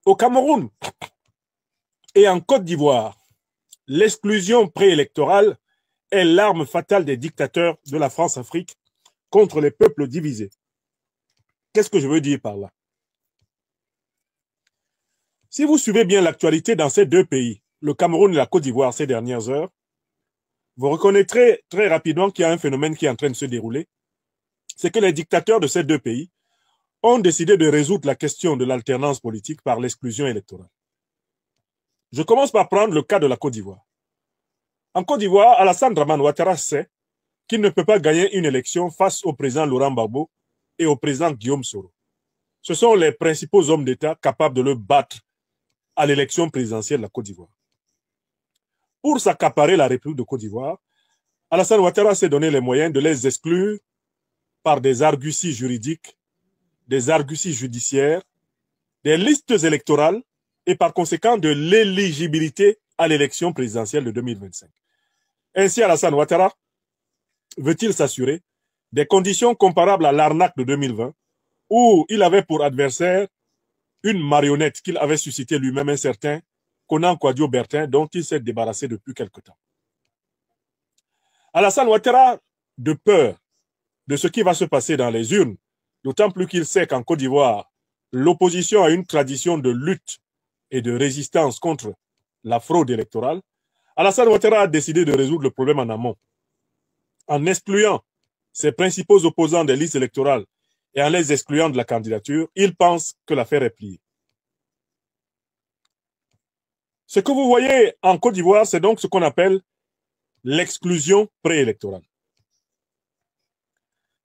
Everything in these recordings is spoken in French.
Au Cameroun et en Côte d'Ivoire, l'exclusion préélectorale est l'arme fatale des dictateurs de la France-Afrique contre les peuples divisés. Qu'est-ce que je veux dire par là? Si vous suivez bien l'actualité dans ces deux pays, le Cameroun et la Côte d'Ivoire ces dernières heures, vous reconnaîtrez très rapidement qu'il y a un phénomène qui est en train de se dérouler. C'est que les dictateurs de ces deux pays ont décidé de résoudre la question de l'alternance politique par l'exclusion électorale. Je commence par prendre le cas de la Côte d'Ivoire. En Côte d'Ivoire, Alassane Dramane Ouattara sait qu'il ne peut pas gagner une élection face au président Laurent Gbagbo et au président Guillaume Soro. Ce sont les principaux hommes d'État capables de le battre à l'élection présidentielle de la Côte d'Ivoire. Pour s'accaparer la République de Côte d'Ivoire, Alassane Ouattara s'est donné les moyens de les exclure par des arguties juridiques, des arguties judiciaires, des listes électorales et par conséquent de l'éligibilité à l'élection présidentielle de 2025. Ainsi, Alassane Ouattara veut-il s'assurer des conditions comparables à l'arnaque de 2020 où il avait pour adversaire une marionnette qu'il avait suscité lui-même, un certain Konan Kouadio-Bertin, dont il s'est débarrassé depuis quelque temps. Alassane Ouattara, de peur de ce qui va se passer dans les urnes, d'autant plus qu'il sait qu'en Côte d'Ivoire, l'opposition a une tradition de lutte et de résistance contre la fraude électorale, Alassane Ouattara a décidé de résoudre le problème en amont, en excluant ses principaux opposants des listes électorales et en les excluant de la candidature. Il pense que l'affaire est pliée. Ce que vous voyez en Côte d'Ivoire, c'est donc ce qu'on appelle l'exclusion préélectorale.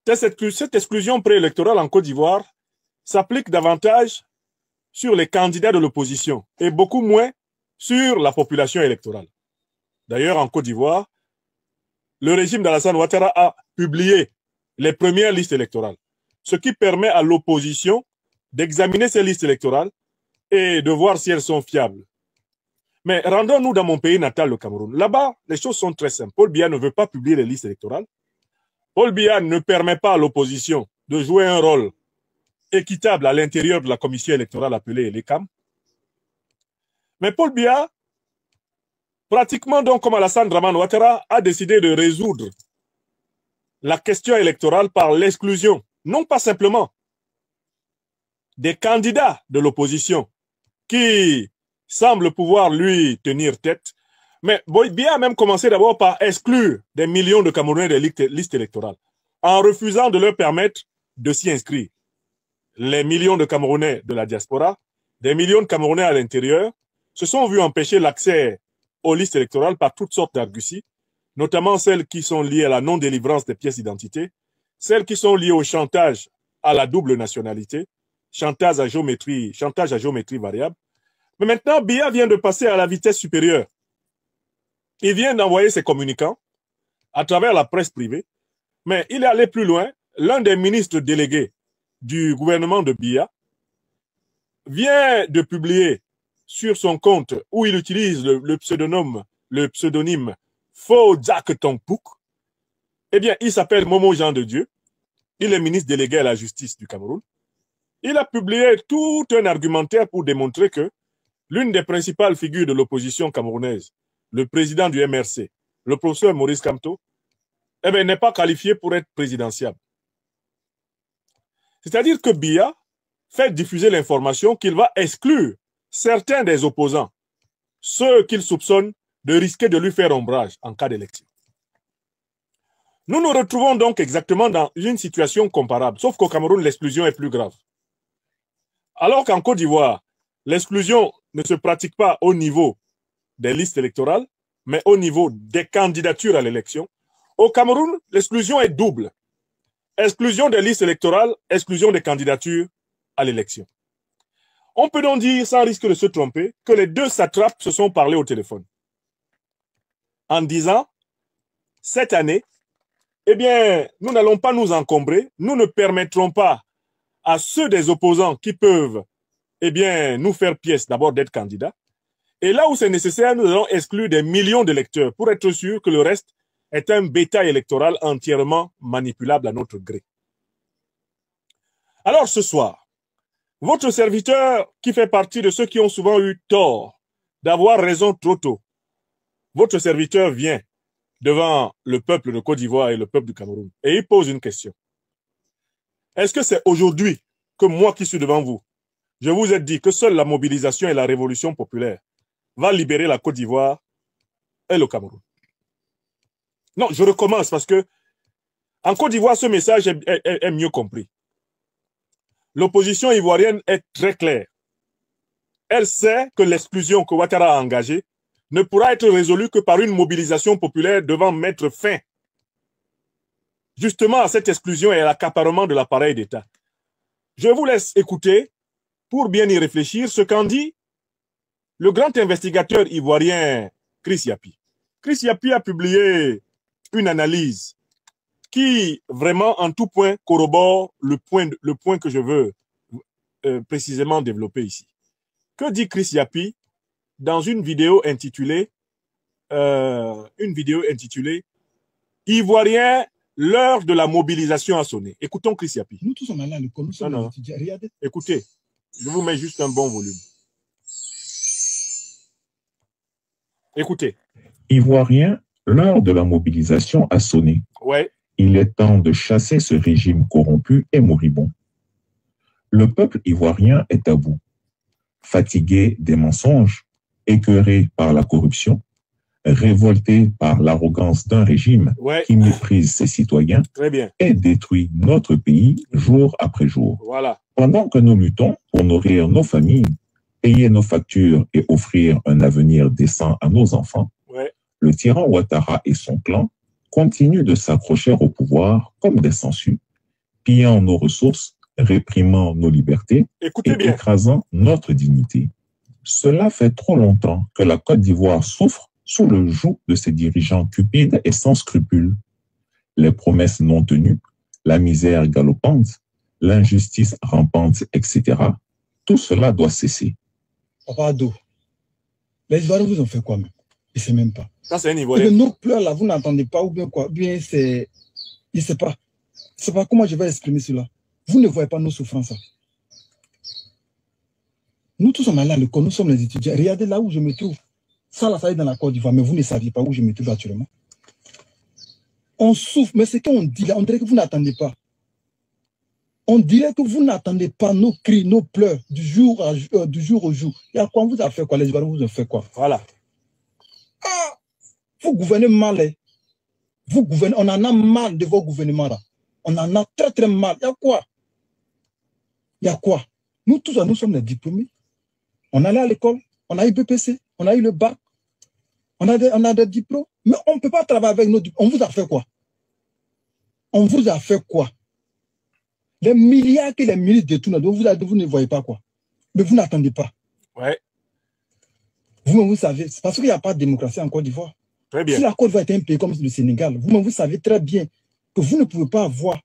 Cette exclusion préélectorale en Côte d'Ivoire s'applique davantage sur les candidats de l'opposition et beaucoup moins sur la population électorale. D'ailleurs, en Côte d'Ivoire, le régime d'Alassane Ouattara a publié les premières listes électorales, ce qui permet à l'opposition d'examiner ces listes électorales et de voir si elles sont fiables. Mais rendons-nous dans mon pays natal, le Cameroun. Là-bas, les choses sont très simples. Paul Biya ne veut pas publier les listes électorales. Paul Biya ne permet pas à l'opposition de jouer un rôle équitable à l'intérieur de la commission électorale appelée l'ECAM. Mais Paul Biya, pratiquement donc comme Alassane Dramane Ouattara, a décidé de résoudre la question électorale par l'exclusion, non pas simplement des candidats de l'opposition qui semblent pouvoir lui tenir tête, mais Biya a même commencé d'abord par exclure des millions de Camerounais des listes électorales, en refusant de leur permettre de s'y inscrire. Les millions de Camerounais de la diaspora, des millions de Camerounais à l'intérieur, se sont vus empêcher l'accès aux listes électorales par toutes sortes d'arguties, notamment celles qui sont liées à la non-délivrance des pièces d'identité, celles qui sont liées au chantage à la double nationalité, chantage à géométrie variable. Mais maintenant, Biya vient de passer à la vitesse supérieure. Il vient d'envoyer ses communicants à travers la presse privée, mais il est allé plus loin. L'un des ministres délégués du gouvernement de Biya vient de publier sur son compte où il utilise le pseudonyme Fo Jack Tongpouk. Eh bien, il s'appelle Momo Jean de Dieu. Il est ministre délégué à la justice du Cameroun. Il a publié tout un argumentaire pour démontrer que l'une des principales figures de l'opposition camerounaise, le président du MRC, le professeur Maurice Kamto, eh bien, n'est pas qualifié pour être présidentiable. C'est-à-dire que Biya fait diffuser l'information qu'il va exclure certains des opposants, ceux qu'il soupçonne de risquer de lui faire ombrage en cas d'élection. Nous nous retrouvons donc exactement dans une situation comparable, sauf qu'au Cameroun, l'exclusion est plus grave. Alors qu'en Côte d'Ivoire, l'exclusion ne se pratique pas au niveau des listes électorales, mais au niveau des candidatures à l'élection. Au Cameroun, l'exclusion est double. Exclusion des listes électorales, exclusion des candidatures à l'élection. On peut donc dire, sans risque de se tromper, que les deux satrapes se sont parlé au téléphone. En disant, cette année, eh bien, nous n'allons pas nous encombrer, nous ne permettrons pas à ceux des opposants qui peuvent, eh bien, nous faire pièce d'abord d'être candidats. Et là où c'est nécessaire, nous allons exclure des millions d'électeurs pour être sûr que le reste est un bétail électoral entièrement manipulable à notre gré. Alors ce soir, Votre serviteur qui fait partie de ceux qui ont souvent eu tort d'avoir raison trop tôt, votre serviteur vient devant le peuple de Côte d'Ivoire et le peuple du Cameroun et il pose une question. Est-ce que c'est aujourd'hui que moi qui suis devant vous, je vous ai dit que seule la mobilisation et la révolution populaire va libérer la Côte d'Ivoire et le Cameroun? Non, je recommence parce que en Côte d'Ivoire, ce message est mieux compris. L'opposition ivoirienne est très claire. Elle sait que l'exclusion que Ouattara a engagée ne pourra être résolue que par une mobilisation populaire devant mettre fin justement à cette exclusion et à l'accaparement de l'appareil d'État. Je vous laisse écouter, pour bien y réfléchir, ce qu'en dit le grand investigateur ivoirien Chris Yapi. Chris Yapi a publié une analyse qui vraiment en tout point corrobore le point que je veux précisément développer ici. Que dit Chris Yapi dans une vidéo intitulée Ivoiriens, l'heure de la mobilisation a sonné. Écoutons Chris Yapi. Nous tous on a là le nous sommes les étudiants. Regardez. Écoutez, je vous mets juste un bon volume. Écoutez. Ivoiriens, l'heure de la mobilisation a sonné. Ouais. Il est temps de chasser ce régime corrompu et moribond. Le peuple ivoirien est à bout. Fatigué des mensonges, écœuré par la corruption, révolté par l'arrogance d'un régime qui méprise ses citoyens et détruit notre pays jour après jour. Voilà. Pendant que nous luttons pour nourrir nos familles, payer nos factures et offrir un avenir décent à nos enfants, le tyran Ouattara et son clan continuent de s'accrocher au pouvoir comme des sangsues, pillant nos ressources, réprimant nos libertés et écrasant notre dignité. Cela fait trop longtemps que la Côte d'Ivoire souffre sous le joug de ses dirigeants cupides et sans scrupules. Les promesses non tenues, la misère galopante, l'injustice rampante, etc. Tout cela doit cesser. Papa Ado, les Ivoiriens vous ont fait quoi même? Je ne sais même pas. Ça, c'est un Ivoirien. Nos pleurs là, vous n'entendez pas ou bien quoi? Bien c'est... Je ne sais pas. Je ne sais pas comment je vais exprimer cela. Vous ne voyez pas nos souffrances. Nous tous on est là, nous sommes les étudiants. Regardez là où je me trouve. Ça là, ça est dans la Côte d'Ivoire, mais vous ne saviez pas où je me trouve actuellement. On souffre, mais ce qu'on dit là, on dirait que vous n'attendez pas. On dirait que vous n'attendez pas nos cris, nos pleurs du jour au jour. Il y a quoi? On vous a fait quoi? Les Ivoiriens vous ont fait quoi? Voilà. Ah, vous gouvernez mal. Hein. Vous gouvernez, on en a mal de vos gouvernements là. On en a très très mal. Il y a quoi? Il y a quoi? Nous tous, nous sommes les diplômés. On allait à l'école, on a eu BPC, on a eu le bac, on a des diplômes, mais on ne peut pas travailler avec nos diplômes. On vous a fait quoi? On vous a fait quoi? Les milliards que les ministres détournent, vous ne voyez pas quoi? Mais vous n'attendez pas. Ouais. Vous savez, c'est parce qu'il n'y a pas de démocratie en Côte d'Ivoire. Très bien. Si la Côte d'Ivoire était un pays comme le Sénégal, vous savez très bien que vous ne pouvez pas avoir.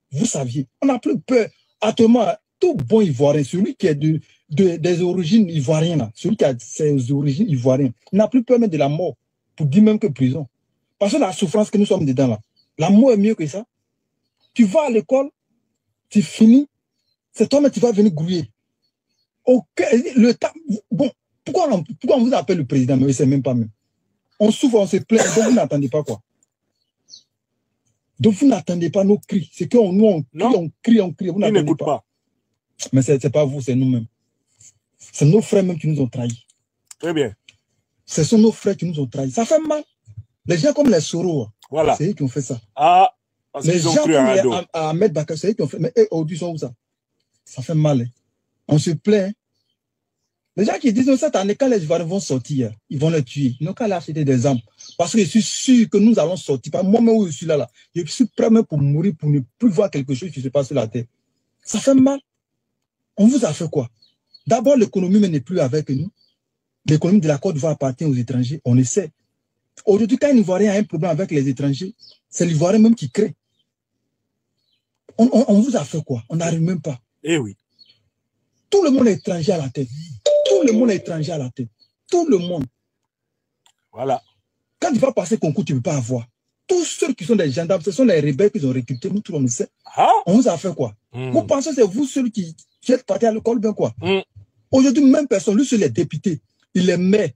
Vous saviez. On n'a plus peur. Actuellement, tout bon Ivoirien, celui qui est des origines ivoiriennes, là, celui qui a ses origines ivoiriennes, n'a plus peur même de la mort, pour dire même que prison. Parce que la souffrance que nous sommes dedans, là, la mort est mieux que ça. Tu vas à l'école, tu finis, c'est toi-même qui vas venir grouiller. Le temps, bon, pourquoi on vous appelle le président, mais c'est même pas même. On souffre, on se plaint, donc vous n'attendez pas quoi. Donc vous n'attendez pas nos cris. C'est que nous on crie, vous n'attendez pas. Mais ce n'est pas vous, c'est nous-mêmes. C'est nos frères même qui nous ont trahis. Très bien. Ce sont nos frères qui nous ont trahis. Ça fait mal. Les gens comme les Soro, voilà. C'est eux qui ont fait ça. Ah, les gens comme les Ahmed Bakar, c'est eux qui ont fait. Mais eux, aujourd'hui, sont où ça? Ça fait mal. Hein. On se plaint. Les gens qui disent cette année, quand les Ivoiriens vont sortir, ils vont les tuer. Ils n'ont qu'à leur acheter des armes. Parce que je suis sûr que nous allons sortir. Moi-même où je suis là, je suis prêt même pour mourir, pour ne plus voir quelque chose qui se passe sur la terre. Ça fait mal. On vous a fait quoi? D'abord, l'économie n'est plus avec nous. L'économie de la Côte d'Ivoire appartient aux étrangers. On le sait. Aujourd'hui, quand un Ivoirien a un problème avec les étrangers, c'est l'Ivoirien même qui crée. On vous a fait quoi? On n'arrive même pas. Eh oui. Tout le monde est étranger à la tête. Tout le monde est étranger à la tête. Tout le monde. Voilà. Quand tu vas passer concours, tu ne peux pas avoir. Tous ceux qui sont des gendarmes, ce sont les rebelles qu'ils ont recrutés. Nous, tout le monde sait. Ah? On vous a fait quoi? Vous pensez que c'est vous ceux qui Tu es parti à l'école, bien quoi. Aujourd'hui, même personne, lui, c'est les députés, il est maire,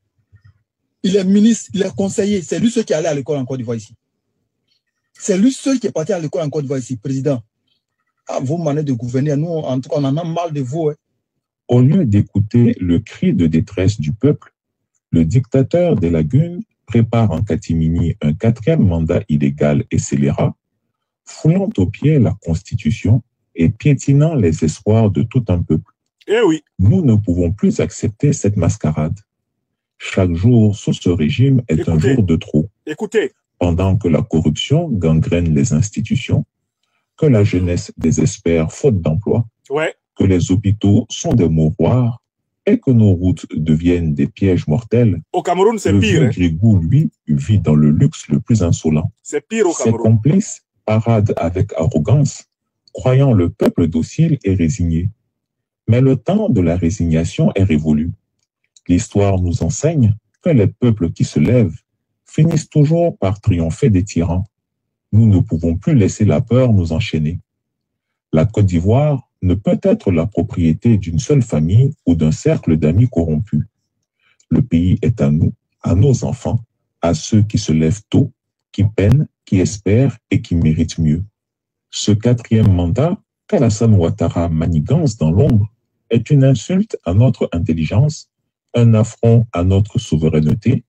il est ministre, il est conseiller. C'est lui seul qui est allé à l'école en Côte d'Ivoire ici. C'est lui seul qui est parti à l'école en Côte d'Ivoire ici, président. À vos manières de gouverner, nous, en tout cas, on en a mal de vous. Hein. Au lieu d'écouter le cri de détresse du peuple, le dictateur des lagunes prépare en catimini un 4e mandat illégal et scélérat, foulant aux pieds la Constitution et piétinant les espoirs de tout un peuple. Eh oui. Nous ne pouvons plus accepter cette mascarade. Chaque jour sous ce régime est un jour de trop. Écoutez. Pendant que la corruption gangrène les institutions, que la jeunesse désespère faute d'emploi, que les hôpitaux sont des mouroirs et que nos routes deviennent des pièges mortels. Au Cameroun, c'est pire. Le vieux Grigou, lui, vit dans le luxe le plus insolent. C'est pire au Cameroun. Ses complices paradent avec arrogance, croyant le peuple docile et résigné. Mais le temps de la résignation est révolu. L'histoire nous enseigne que les peuples qui se lèvent finissent toujours par triompher des tyrans. Nous ne pouvons plus laisser la peur nous enchaîner. La Côte d'Ivoire ne peut être la propriété d'une seule famille ou d'un cercle d'amis corrompus. Le pays est à nous, à nos enfants, à ceux qui se lèvent tôt, qui peinent, qui espèrent et qui méritent mieux. Ce 4e mandat qu'Alassane Ouattara manigance dans l'ombre est une insulte à notre intelligence, un affront à notre souveraineté,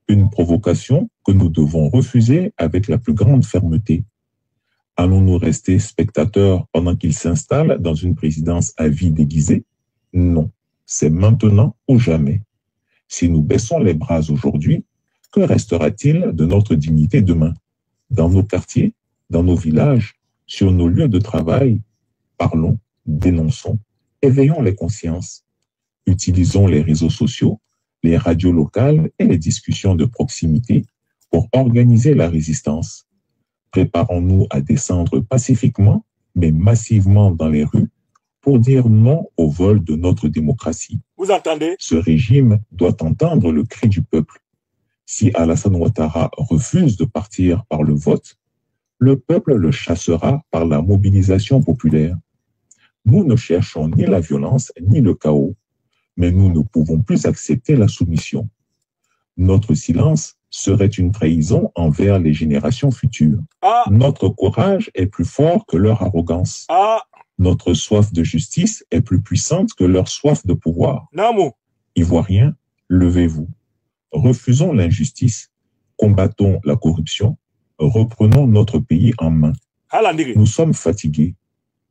une provocation que nous devons refuser avec la plus grande fermeté. Allons-nous rester spectateurs pendant qu'il s'installe dans une présidence à vie déguisée? Non, c'est maintenant ou jamais. Si nous baissons les bras aujourd'hui, que restera-t-il de notre dignité demain? Dans nos quartiers, dans nos villages, sur nos lieux de travail, parlons, dénonçons, éveillons les consciences. Utilisons les réseaux sociaux, les radios locales et les discussions de proximité pour organiser la résistance. Préparons-nous à descendre pacifiquement, mais massivement dans les rues, pour dire non au vol de notre démocratie. Vous entendez? Ce régime doit entendre le cri du peuple. Si Alassane Ouattara refuse de partir par le vote, le peuple le chassera par la mobilisation populaire. Nous ne cherchons ni la violence ni le chaos, mais nous ne pouvons plus accepter la soumission. Notre silence serait une trahison envers les générations futures. Notre courage est plus fort que leur arrogance. Notre soif de justice est plus puissante que leur soif de pouvoir. Ivoiriens, levez-vous. Refusons l'injustice, combattons la corruption, reprenons notre pays en main. Nous sommes fatigués.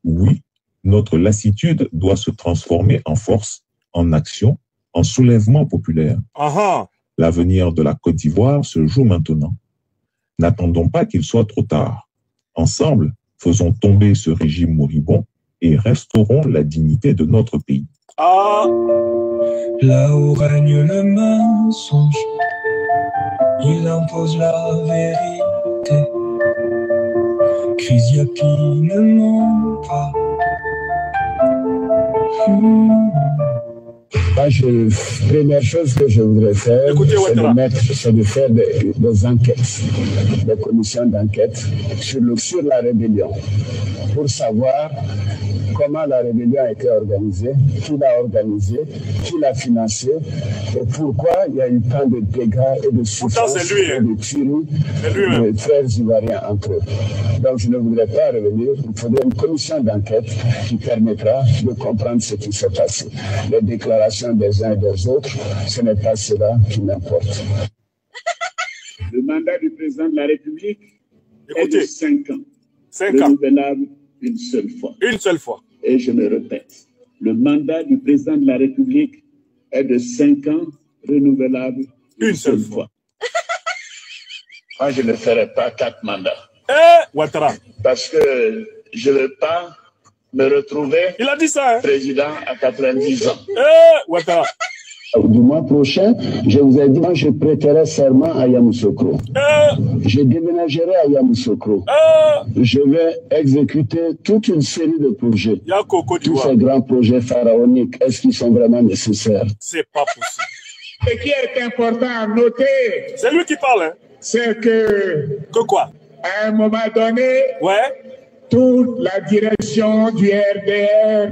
Oui, notre lassitude doit se transformer en force, en action, en soulèvement populaire. L'avenir de la Côte d'Ivoire se joue maintenant. N'attendons pas qu'il soit trop tard. Ensemble, faisons tomber ce régime moribond et restaurons la dignité de notre pays. Là où règne le mensonge, il impose la vérité. Chris Yapi ne ment pas. Première chose que je voudrais faire, c'est de faire des enquêtes, des commissions d'enquête sur la rébellion, pour savoir comment la rébellion a été organisée, qui l'a organisée, qui l'a financée, et pourquoi il y a eu tant de dégâts et de souffrances et de tueries de frères ivoiriens entre eux. Donc je ne voudrais pas revenir, il faudrait une commission d'enquête qui permettra de comprendre ce qui s'est passé. Les déclarations des uns et des autres, ce n'est pas cela qui m'importe. Le mandat du président de la République est de 5 ans. 5 ans. Renouvelable une seule fois. Une seule fois. Et je me répète, le mandat du président de la République est de 5 ans, renouvelable une seule fois. Moi, je ne ferai pas 4 mandats. Ouattara. Parce que je ne veux pas me retrouver il a dit ça, hein? Président à 90 ans. Ouattara. Du mois prochain, je vous ai dit, moi, je prêterai serment à Yamoussoukro. Je déménagerai à Yamoussoukro. Je vais exécuter toute une série de projets. Tous ces grands projets pharaoniques, est-ce qu'ils sont vraiment nécessaires? C'est pas possible. Ce qui est important à noter, c'est lui qui parle, hein? C'est que quoi? À un moment donné, toute la direction du RDR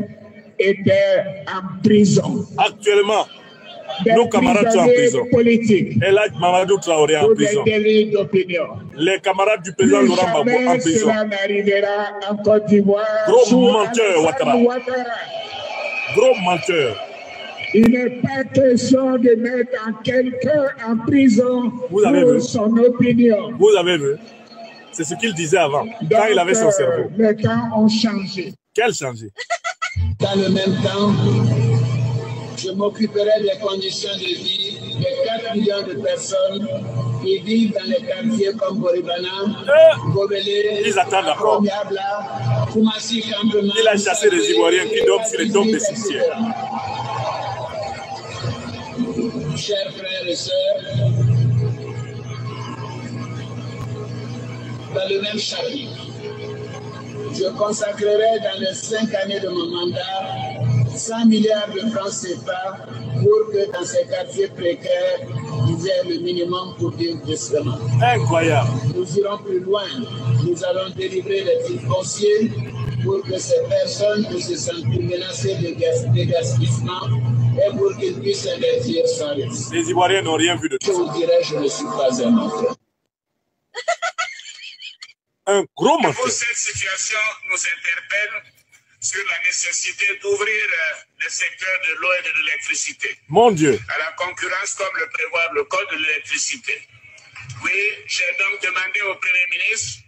étaient en prison. Actuellement, nos camarades sont en prison. Et là, Mamadou Traoré est en prison. Les camarades du président Laurent Gbagbo en prison. Cela n'arrivera en Côte d'Ivoire. Gros menteur, Ouattara. Gros menteur. Il n'est pas question de mettre quelqu'un en prison pour son opinion. Vous avez vu? C'est ce qu'il disait avant, quand il avait son cerveau. Les temps ont changé. Quel changé? Dans le même temps, je m'occuperai des conditions de vie des 4 millions de personnes qui vivent dans les quartiers comme Boribana, Gobelé, ils attendent d'accord. Koumassi, Cameroun. Il a chassé les Ivoiriens qui dorment sur les tombes des cimetières. Chers frères et sœurs, dans le même chapitre, je consacrerai dans les 5 années de mon mandat 100 milliards de francs CFA pour que dans ces quartiers précaires, ils aient le minimum pour vivre décemment. Incroyable. Nous irons plus loin. Nous allons délivrer les titres fonciers pour que ces personnes ne se sentent plus menacées de dégaspissement et pour qu'ils puissent investir sans risque. Les Ivoiriens n'ont rien vu de tout ça. Je vous dirai, je ne suis pas un menteur. Un gros menteur. Cette situation nous interpelle sur la nécessité d'ouvrir le secteur de l'eau et de l'électricité. Mon Dieu. À la concurrence comme le prévoit le Code de l'électricité. Oui, j'ai donc demandé au Premier ministre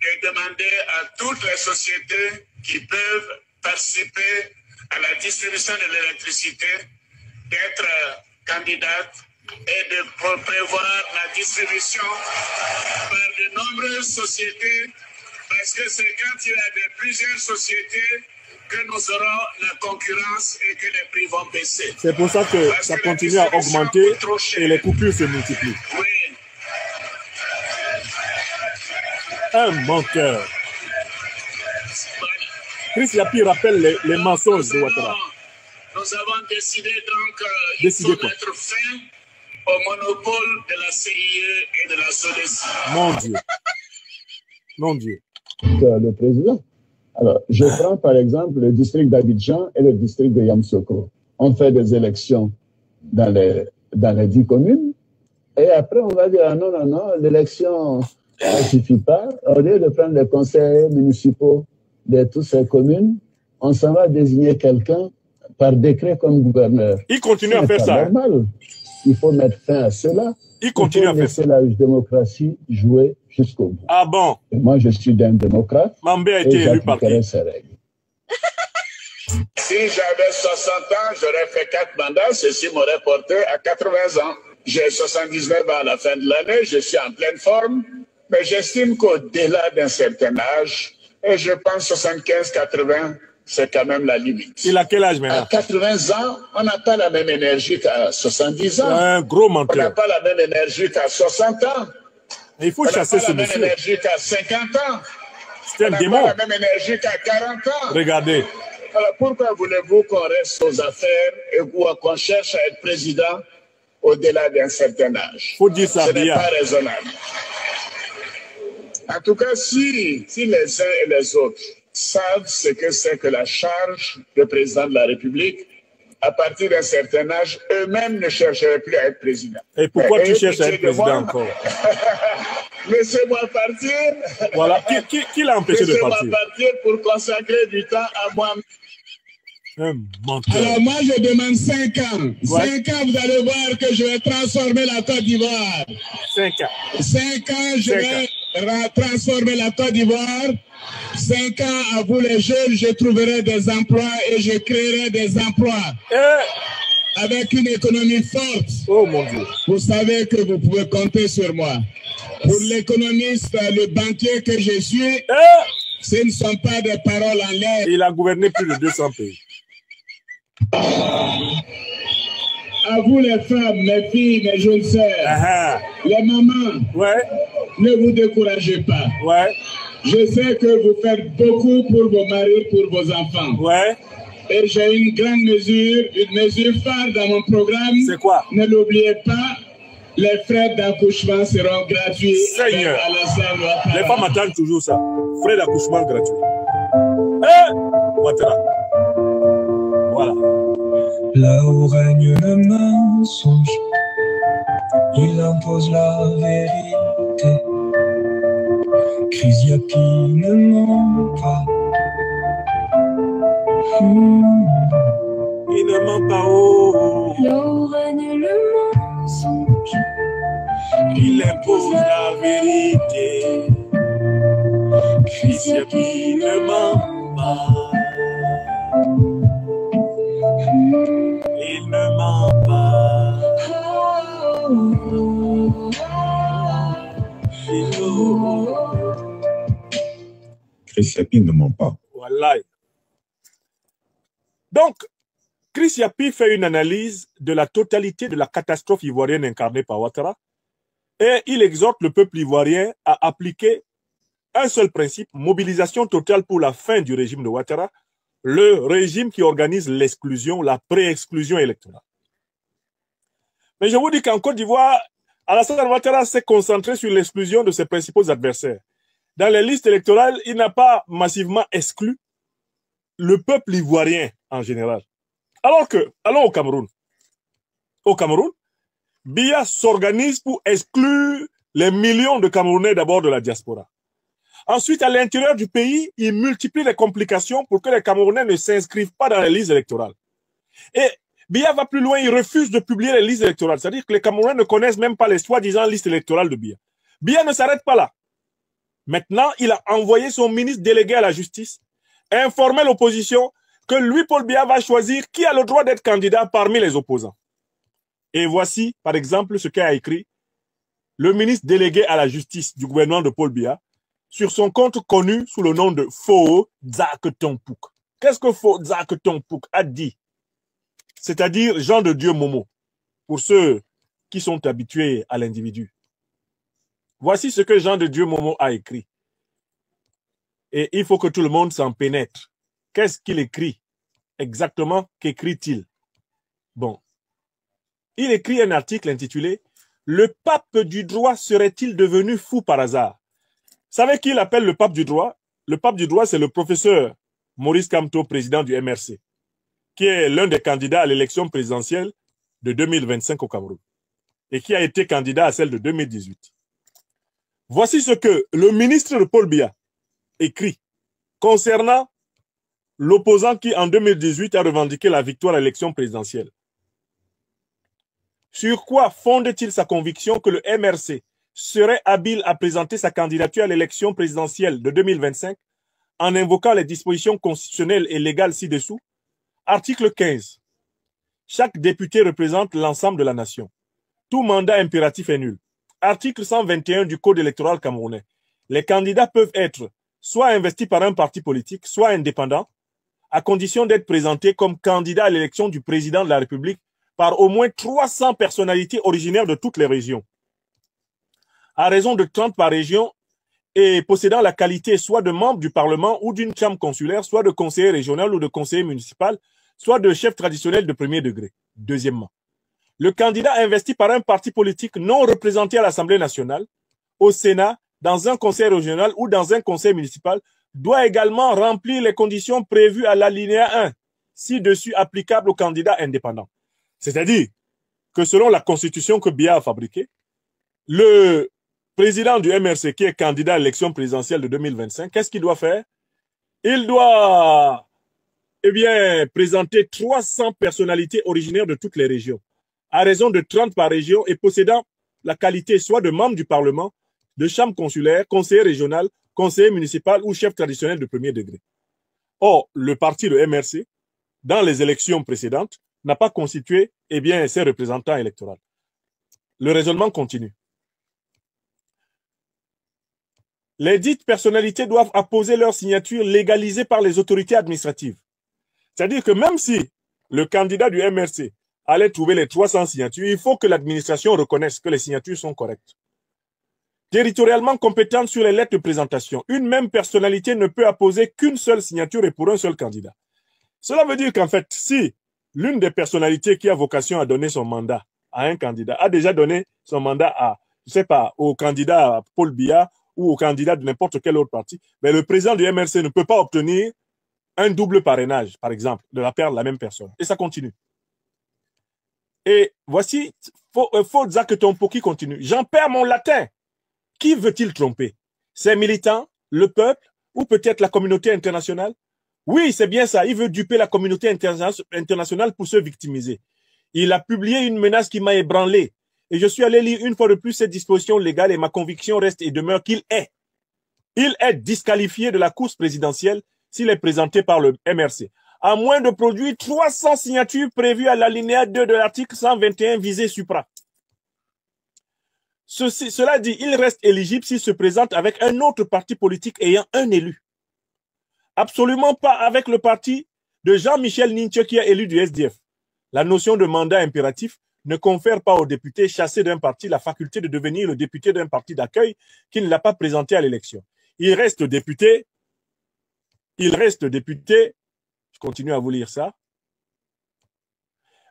de demander à toutes les sociétés qui peuvent participer à la distribution de l'électricité d'être candidates et de prévoir la distribution par de nombreuses sociétés, parce que c'est quand il y a plusieurs sociétés que nous aurons la concurrence et que les prix vont baisser. C'est pour ça que ça continue à augmenter et les coupures se multiplient. Oui. Un menteur. Chris Yapi rappelle les mensonges de Ouattara. Nous avons décidé donc de mettre fin au monopole de la CIE et de la SODES. Mon Dieu. Mon Dieu. Le président. Alors, je prends par exemple le district d'Abidjan et le district de Yamoussoukro. On fait des élections dans les 10 communes et après on va dire ah non, non, non, l'élection ne suffit pas. Au lieu de prendre les conseils municipaux de toutes ces communes, on s'en va désigner quelqu'un par décret comme gouverneur. Il continue à faire ça. Normal. Il faut mettre fin à cela. Il continue à faire ça. Il faut laisser la démocratie jouer jusqu'au bout. Ah bon? Et moi, je suis d'un démocrate. Mambé a été élu par qui? Ses règles. Si j'avais 60 ans, j'aurais fait 4 mandats. Ceci m'aurait porté à 80 ans. J'ai 79 ans à la fin de l'année. Je suis en pleine forme. Mais j'estime qu'au-delà d'un certain âge, et je pense 75-80, c'est quand même la limite. Il a quel âge maintenant? À 80 ans, on n'a pas la même énergie qu'à 70 ans. Un gros menteur. On n'a pas la même énergie qu'à 60 ans. Et il faut chasser ce monsieur. On n'a pas la même énergie qu'à 50 ans. C'est un démon. On n'a pas la même énergie qu'à 40 ans. Regardez. Alors pourquoi voulez-vous qu'on reste aux affaires et qu'on cherche à être président au-delà d'un certain âge? Faut dire ça bien. Ce n'est pas raisonnable. En tout cas, si les uns et les autres savent ce que c'est que la charge de président de la République, à partir d'un certain âge, eux-mêmes ne chercheraient plus à être président. Et pourquoi tu cherches à être président encore? Laissez-moi partir. Voilà. Qui l'a empêché de partir? Laissez-moi partir pour consacrer du temps à moi. Un menteur. Alors moi, je demande 5 ans. Ouais. 5 ans, vous allez voir que je vais transformer la Côte d'Ivoire. 5 ans. 5 ans, je vais transformer la Côte d'Ivoire. 5 ans, à vous les jeunes, je trouverai des emplois et je créerai des emplois. Avec une économie forte. Oh mon Dieu. Vous savez que vous pouvez compter sur moi. Pour l'économiste, le banquier que je suis, ce ne sont pas des paroles en l'air. Il a gouverné plus de 200 pays. À vous les femmes, mes filles, mes jeunes sœurs, les mamans, ne vous découragez pas. Je sais que vous faites beaucoup pour vos maris, pour vos enfants. Et j'ai une grande mesure, une mesure phare dans mon programme. C'est quoi? Ne l'oubliez pas, les frais d'accouchement seront gratuits. Seigneur, les femmes attendent toujours ça. Frais d'accouchement gratuits. Ouattara. Voilà. Là où règne le mensonge, il impose la vérité. Chris Yapi ne ment pas. Il ne ment pas, oh. Là où règne le mensonge, Il impose la vérité. Chris Yapi ne ment pas. Il ne ment pas. Chris Yapi ne ment pas. Voilà. Donc, Chris Yapi fait une analyse de la totalité de la catastrophe ivoirienne incarnée par Ouattara et il exhorte le peuple ivoirien à appliquer un seul principe, mobilisation totale pour la fin du régime de Ouattara, le régime qui organise l'exclusion, la pré-exclusion électorale. Mais je vous dis qu'en Côte d'Ivoire, Alassane Ouattara s'est concentré sur l'exclusion de ses principaux adversaires. Dans les listes électorales, il n'a pas massivement exclu le peuple ivoirien en général. Alors que, allons au Cameroun. Au Cameroun, Biya s'organise pour exclure les millions de Camerounais d'abord de la diaspora. Ensuite, à l'intérieur du pays, il multiplie les complications pour que les Camerounais ne s'inscrivent pas dans les listes électorales. Et Biya va plus loin, il refuse de publier les listes électorales. C'est-à-dire que les Camerounais ne connaissent même pas les soi-disant listes électorales de Biya. Biya ne s'arrête pas là. Maintenant, il a envoyé son ministre délégué à la justice, informer l'opposition que lui, Paul Biya, va choisir qui a le droit d'être candidat parmi les opposants. Et voici, par exemple, ce qu'a écrit le ministre délégué à la justice du gouvernement de Paul Biya sur son compte connu sous le nom de Fo Dzak Tompouk. Qu'est-ce que Fo Dzak Tompouk a dit? C'est-à-dire Jean de Dieu Momo, pour ceux qui sont habitués à l'individu. Voici ce que Jean de Dieu Momo a écrit. Et il faut que tout le monde s'en pénètre. Qu'est-ce qu'il écrit? Exactement, qu'écrit-il? Bon. Il écrit un article intitulé « Le pape du droit serait-il devenu fou par hasard ?» Vous savez qui il appelle le pape du droit? Le pape du droit, c'est le professeur Maurice Kamto, président du MRC, qui est l'un des candidats à l'élection présidentielle de 2025 au Cameroun et qui a été candidat à celle de 2018. Voici ce que le ministre de Paul Biya écrit concernant l'opposant qui, en 2018, a revendiqué la victoire à l'élection présidentielle. Sur quoi fonde-t-il sa conviction que le MRC serait habile à présenter sa candidature à l'élection présidentielle de 2025 en invoquant les dispositions constitutionnelles et légales ci-dessous? Article 15. Chaque député représente l'ensemble de la nation. Tout mandat impératif est nul. Article 121 du Code électoral camerounais. Les candidats peuvent être soit investis par un parti politique, soit indépendants, à condition d'être présentés comme candidats à l'élection du président de la République par au moins 300 personnalités originaires de toutes les régions. À raison de 30 par région et possédant la qualité soit de membre du Parlement ou d'une chambre consulaire, soit de conseiller régional ou de conseiller municipal, soit de chef traditionnel de premier degré. Deuxièmement, le candidat investi par un parti politique non représenté à l'Assemblée nationale, au Sénat, dans un conseil régional ou dans un conseil municipal doit également remplir les conditions prévues à l'alinéa 1, ci-dessus applicable aux candidats indépendants. C'est-à-dire que selon la constitution que Biya a fabriquée, le président du MRC qui est candidat à l'élection présidentielle de 2025, qu'est-ce qu'il doit faire? Il doit présenter 300 personnalités originaires de toutes les régions, à raison de 30 par région et possédant la qualité soit de membre du Parlement, de chambre consulaire, conseiller régional, conseiller municipal ou chef traditionnel de premier degré. Or, le parti, le MRC, dans les élections précédentes, n'a pas constitué ses représentants électoraux. Le raisonnement continue. Les dites personnalités doivent apposer leur signature légalisée par les autorités administratives. C'est-à-dire que même si le candidat du MRC allait trouver les 300 signatures, il faut que l'administration reconnaisse que les signatures sont correctes. Territorialement compétente sur les lettres de présentation, une même personnalité ne peut apposer qu'une seule signature et pour un seul candidat. Cela veut dire qu'en fait, si l'une des personnalités qui a vocation à donner son mandat à un candidat a déjà donné son mandat à, au candidat Paul Biya ou au candidat de n'importe quel autre parti, mais le président du MRC ne peut pas obtenir un double parrainage, par exemple, de la part de la même personne. Et ça continue. Et voici Fodza Ketompo qui continue. J'en perds mon latin. Qui veut-il tromper? Ses militants, le peuple ou peut-être la communauté internationale? Oui, c'est bien ça. Il veut duper la communauté internationale pour se victimiser. Il a publié une menace qui m'a ébranlé. Et je suis allé lire une fois de plus cette disposition légale et ma conviction reste et demeure qu'il est. Il est disqualifié de la course présidentielle s'il est présenté par le MRC. À moins de produire 300 signatures prévues à l'alinéa 2 de l'article 121 visé supra. Cela dit, il reste éligible s'il se présente avec un autre parti politique ayant un élu. Absolument pas avec le parti de Jean-Michel Ninche qui est élu du SDF. La notion de mandat impératif ne confère pas aux députés chassés d'un parti la faculté de devenir le député d'un parti d'accueil qui ne l'a pas présenté à l'élection. Il reste député, je continue à vous lire ça,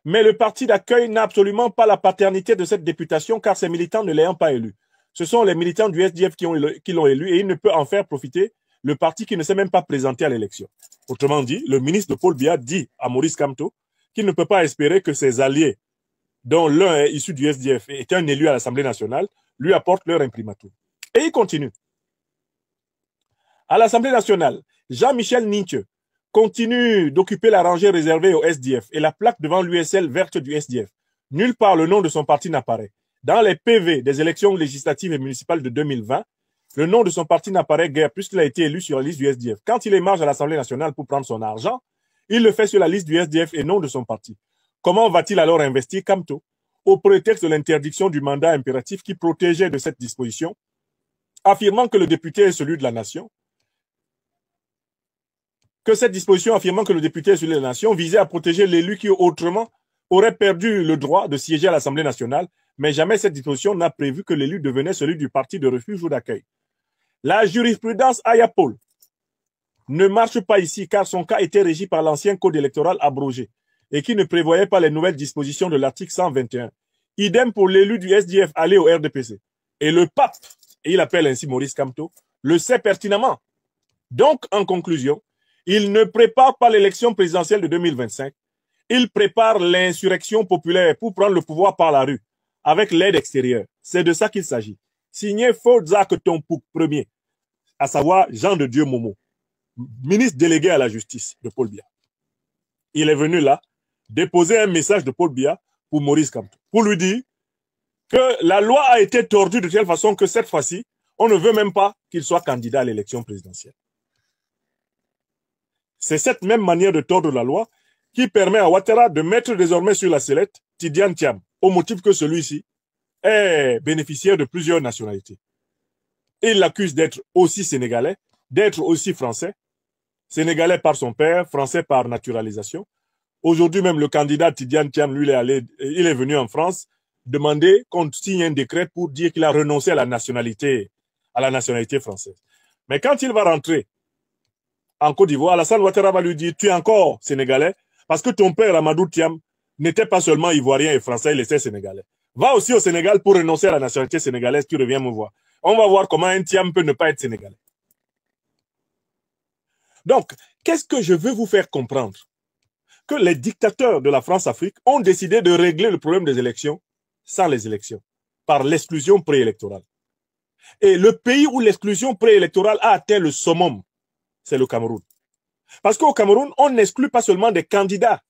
mais le parti d'accueil n'a absolument pas la paternité de cette députation car ses militants ne l'ayant pas élu. Ce sont les militants du SDF qui l'ont élu et il ne peut en faire profiter le parti qui ne s'est même pas présenté à l'élection. Autrement dit, le ministre de Paul Biya dit à Maurice Kamto qu'il ne peut pas espérer que ses alliés, dont l'un est issu du SDF et est un élu à l'Assemblée nationale, lui apportent leur imprimatur. Et il continue. À l'Assemblée nationale, Jean-Michel Ninche continue d'occuper la rangée réservée au SDF et la plaque devant l'USL verte du SDF. Nulle part le nom de son parti n'apparaît. Dans les PV des élections législatives et municipales de 2020, le nom de son parti n'apparaît guère puisqu'il a été élu sur la liste du SDF. Quand il émarge à l'Assemblée nationale pour prendre son argent, il le fait sur la liste du SDF et non de son parti. Comment va-t-il alors investir Kamto au prétexte de l'interdiction du mandat impératif qui protégeait de cette disposition, affirmant que le député est celui de la nation, que cette disposition affirmant que le député est celui de la nation visait à protéger l'élu qui autrement aurait perdu le droit de siéger à l'Assemblée nationale, mais jamais cette disposition n'a prévu que l'élu devenait celui du parti de refuge ou d'accueil. La jurisprudence Ayapol ne marche pas ici car son cas était régi par l'ancien code électoral abrogé et qui ne prévoyait pas les nouvelles dispositions de l'article 121. Idem pour l'élu du SDF allé au RDPC. Et le pape, et il appelle ainsi Maurice Kamto, le sait pertinemment. Donc, en conclusion, il ne prépare pas l'élection présidentielle de 2025. Il prépare l'insurrection populaire pour prendre le pouvoir par la rue, avec l'aide extérieure. C'est de ça qu'il s'agit. Signé Fodza Ketompo Ier, à savoir Jean de Dieu Momo, ministre délégué à la justice de Paul Biya. Il est venu là déposer un message de Paul Biya pour Maurice Kamto, pour lui dire que la loi a été tordue de telle façon que cette fois-ci, on ne veut même pas qu'il soit candidat à l'élection présidentielle. C'est cette même manière de tordre la loi qui permet à Ouattara de mettre désormais sur la sellette Tidiane Thiam, au motif que celui-ci est bénéficiaire de plusieurs nationalités. Il l'accuse d'être aussi sénégalais, d'être aussi français, sénégalais par son père, français par naturalisation. Aujourd'hui même, le candidat Tidiane Thiam, lui, il est venu en France demander qu'on signe un décret pour dire qu'il a renoncé à la nationalité française. Mais quand il va rentrer en Côte d'Ivoire, Alassane Ouattara va lui dire « Tu es encore sénégalais parce que ton père, Amadou Thiam, n'était pas seulement ivoirien et français, il était sénégalais. Va aussi au Sénégal pour renoncer à la nationalité sénégalaise, tu reviens me voir. On va voir comment un Thiam peut ne pas être sénégalais. » Donc, qu'est-ce que je veux vous faire comprendre? Que les dictateurs de la France-Afrique ont décidé de régler le problème des élections sans les élections, par l'exclusion préélectorale. Et le pays où l'exclusion préélectorale a atteint le summum, c'est le Cameroun. Parce qu'au Cameroun, on n'exclut pas seulement des candidats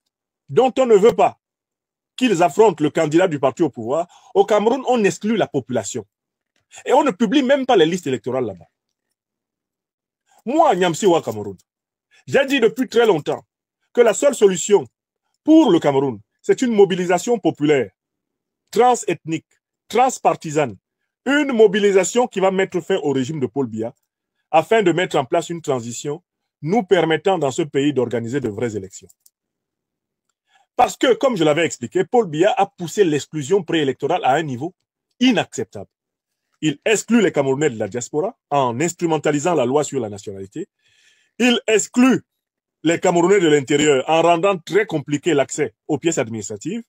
dont on ne veut pas qu'ils affrontent le candidat du parti au pouvoir. Au Cameroun, on exclut la population. Et on ne publie même pas les listes électorales là-bas. Moi, Nyamsi Wa Cameroun, j'ai dit depuis très longtemps que la seule solution pour le Cameroun, c'est une mobilisation populaire, transethnique, transpartisane, une mobilisation qui va mettre fin au régime de Paul Biya afin de mettre en place une transition nous permettant dans ce pays d'organiser de vraies élections. Parce que, comme je l'avais expliqué, Paul Biya a poussé l'exclusion préélectorale à un niveau inacceptable. Il exclut les Camerounais de la diaspora en instrumentalisant la loi sur la nationalité. Il exclut les Camerounais de l'intérieur en rendant très compliqué l'accès aux pièces administratives.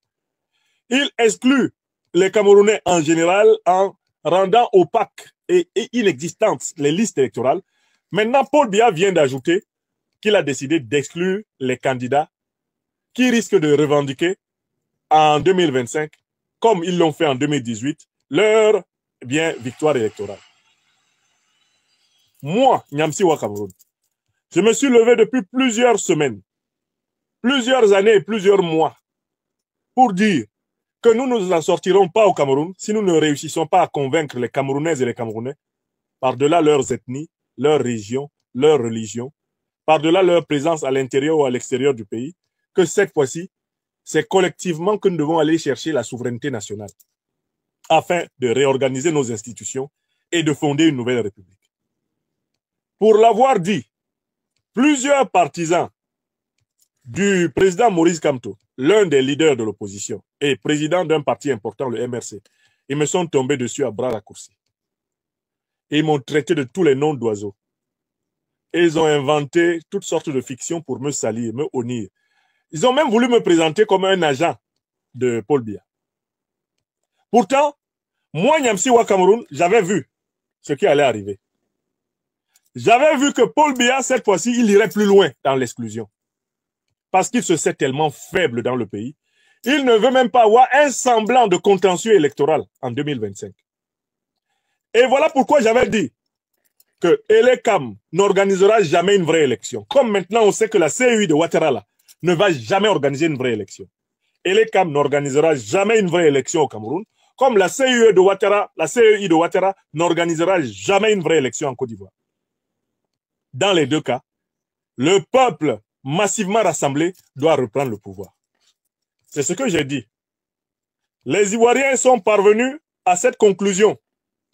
Il exclut les Camerounais en général en rendant opaques et inexistantes les listes électorales. Maintenant, Paul Biya vient d'ajouter qu'il a décidé d'exclure les candidats qui risquent de revendiquer en 2025, comme ils l'ont fait en 2018, leur victoire électorale. Moi, Nyamsi Wa Cameroun, je me suis levé depuis plusieurs semaines, plusieurs années et plusieurs mois pour dire que nous ne nous en sortirons pas au Cameroun si nous ne réussissons pas à convaincre les Camerounaises et les Camerounais, par-delà leurs ethnies, leurs régions, leurs religions, par-delà leur présence à l'intérieur ou à l'extérieur du pays, que cette fois-ci, c'est collectivement que nous devons aller chercher la souveraineté nationale afin de réorganiser nos institutions et de fonder une nouvelle république. Pour l'avoir dit, plusieurs partisans du président Maurice Kamto, l'un des leaders de l'opposition et président d'un parti important, le MRC, ils me sont tombés dessus à bras raccourcis. Et ils m'ont traité de tous les noms d'oiseaux. Et ils ont inventé toutes sortes de fictions pour me salir, me honnir. Ils ont même voulu me présenter comme un agent de Paul Biya. Pourtant, moi, Nyamsi Wa Cameroun, j'avais vu ce qui allait arriver. J'avais vu que Paul Biya, cette fois-ci, il irait plus loin dans l'exclusion. Parce qu'il se sait tellement faible dans le pays. Il ne veut même pas avoir un semblant de contentieux électoral en 2025. Et voilà pourquoi j'avais dit que Elekam n'organisera jamais une vraie élection. Comme maintenant, on sait que la CEI de Ouattara là, ne va jamais organiser une vraie élection. Elekam n'organisera jamais une vraie élection au Cameroun, comme la CEI de Ouattara n'organisera jamais une vraie élection en Côte d'Ivoire. Dans les deux cas, le peuple massivement rassemblé doit reprendre le pouvoir. C'est ce que j'ai dit. Les Ivoiriens sont parvenus à cette conclusion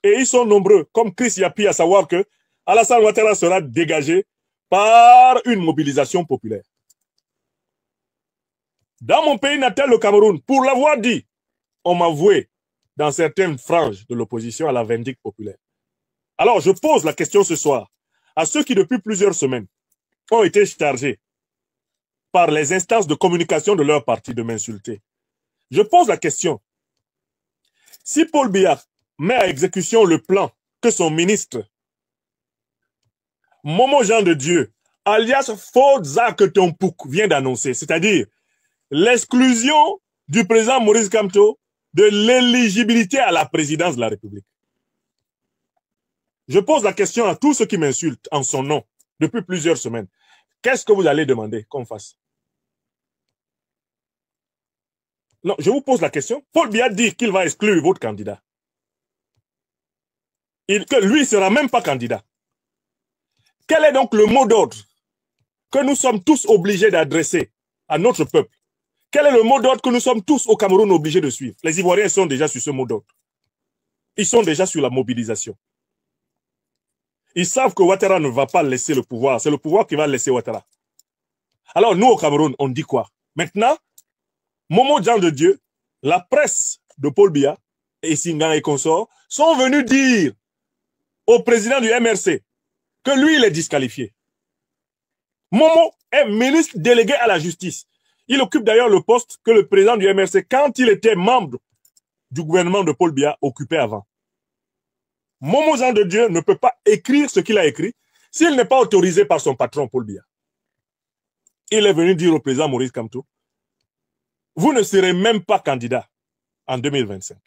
et ils sont nombreux, comme Chris Yapi, à savoir que Alassane Ouattara sera dégagé par une mobilisation populaire. Dans mon pays natal, le Cameroun, pour l'avoir dit, on m'a voué dans certaines franges de l'opposition à la vindicte populaire. Alors, je pose la question ce soir à ceux qui, depuis plusieurs semaines, ont été chargés par les instances de communication de leur parti de m'insulter. Je pose la question. Si Paul Biya met à exécution le plan que son ministre, Momo Jean de Dieu, alias Fodza Ketompouk, vient d'annoncer, c'est-à-dire l'exclusion du président Maurice Kamto de l'éligibilité à la présidence de la République. Je pose la question à tous ceux qui m'insultent en son nom depuis plusieurs semaines. Qu'est-ce que vous allez demander qu'on fasse? Non, je vous pose la question. Paul Biya dit qu'il va exclure votre candidat. Que lui ne sera même pas candidat. Quel est donc le mot d'ordre que nous sommes tous obligés d'adresser à notre peuple? Quel est le mot d'ordre que nous sommes tous au Cameroun obligés de suivre? Les Ivoiriens sont déjà sur ce mot d'ordre. Ils sont déjà sur la mobilisation. Ils savent que Ouattara ne va pas laisser le pouvoir. C'est le pouvoir qui va laisser Ouattara. Alors nous au Cameroun, on dit quoi? Maintenant, Momo Jean de Dieu, la presse de Paul Biya et Singan et consorts sont venus dire au président du MRC que lui, il est disqualifié. Momo est ministre délégué à la justice. Il occupe d'ailleurs le poste que le président du MRC, quand il était membre du gouvernement de Paul Biya, occupait avant. Momo Jean de Dieu ne peut pas écrire ce qu'il a écrit s'il n'est pas autorisé par son patron Paul Biya. Il est venu dire au président Maurice Kamto, vous ne serez même pas candidat en 2025.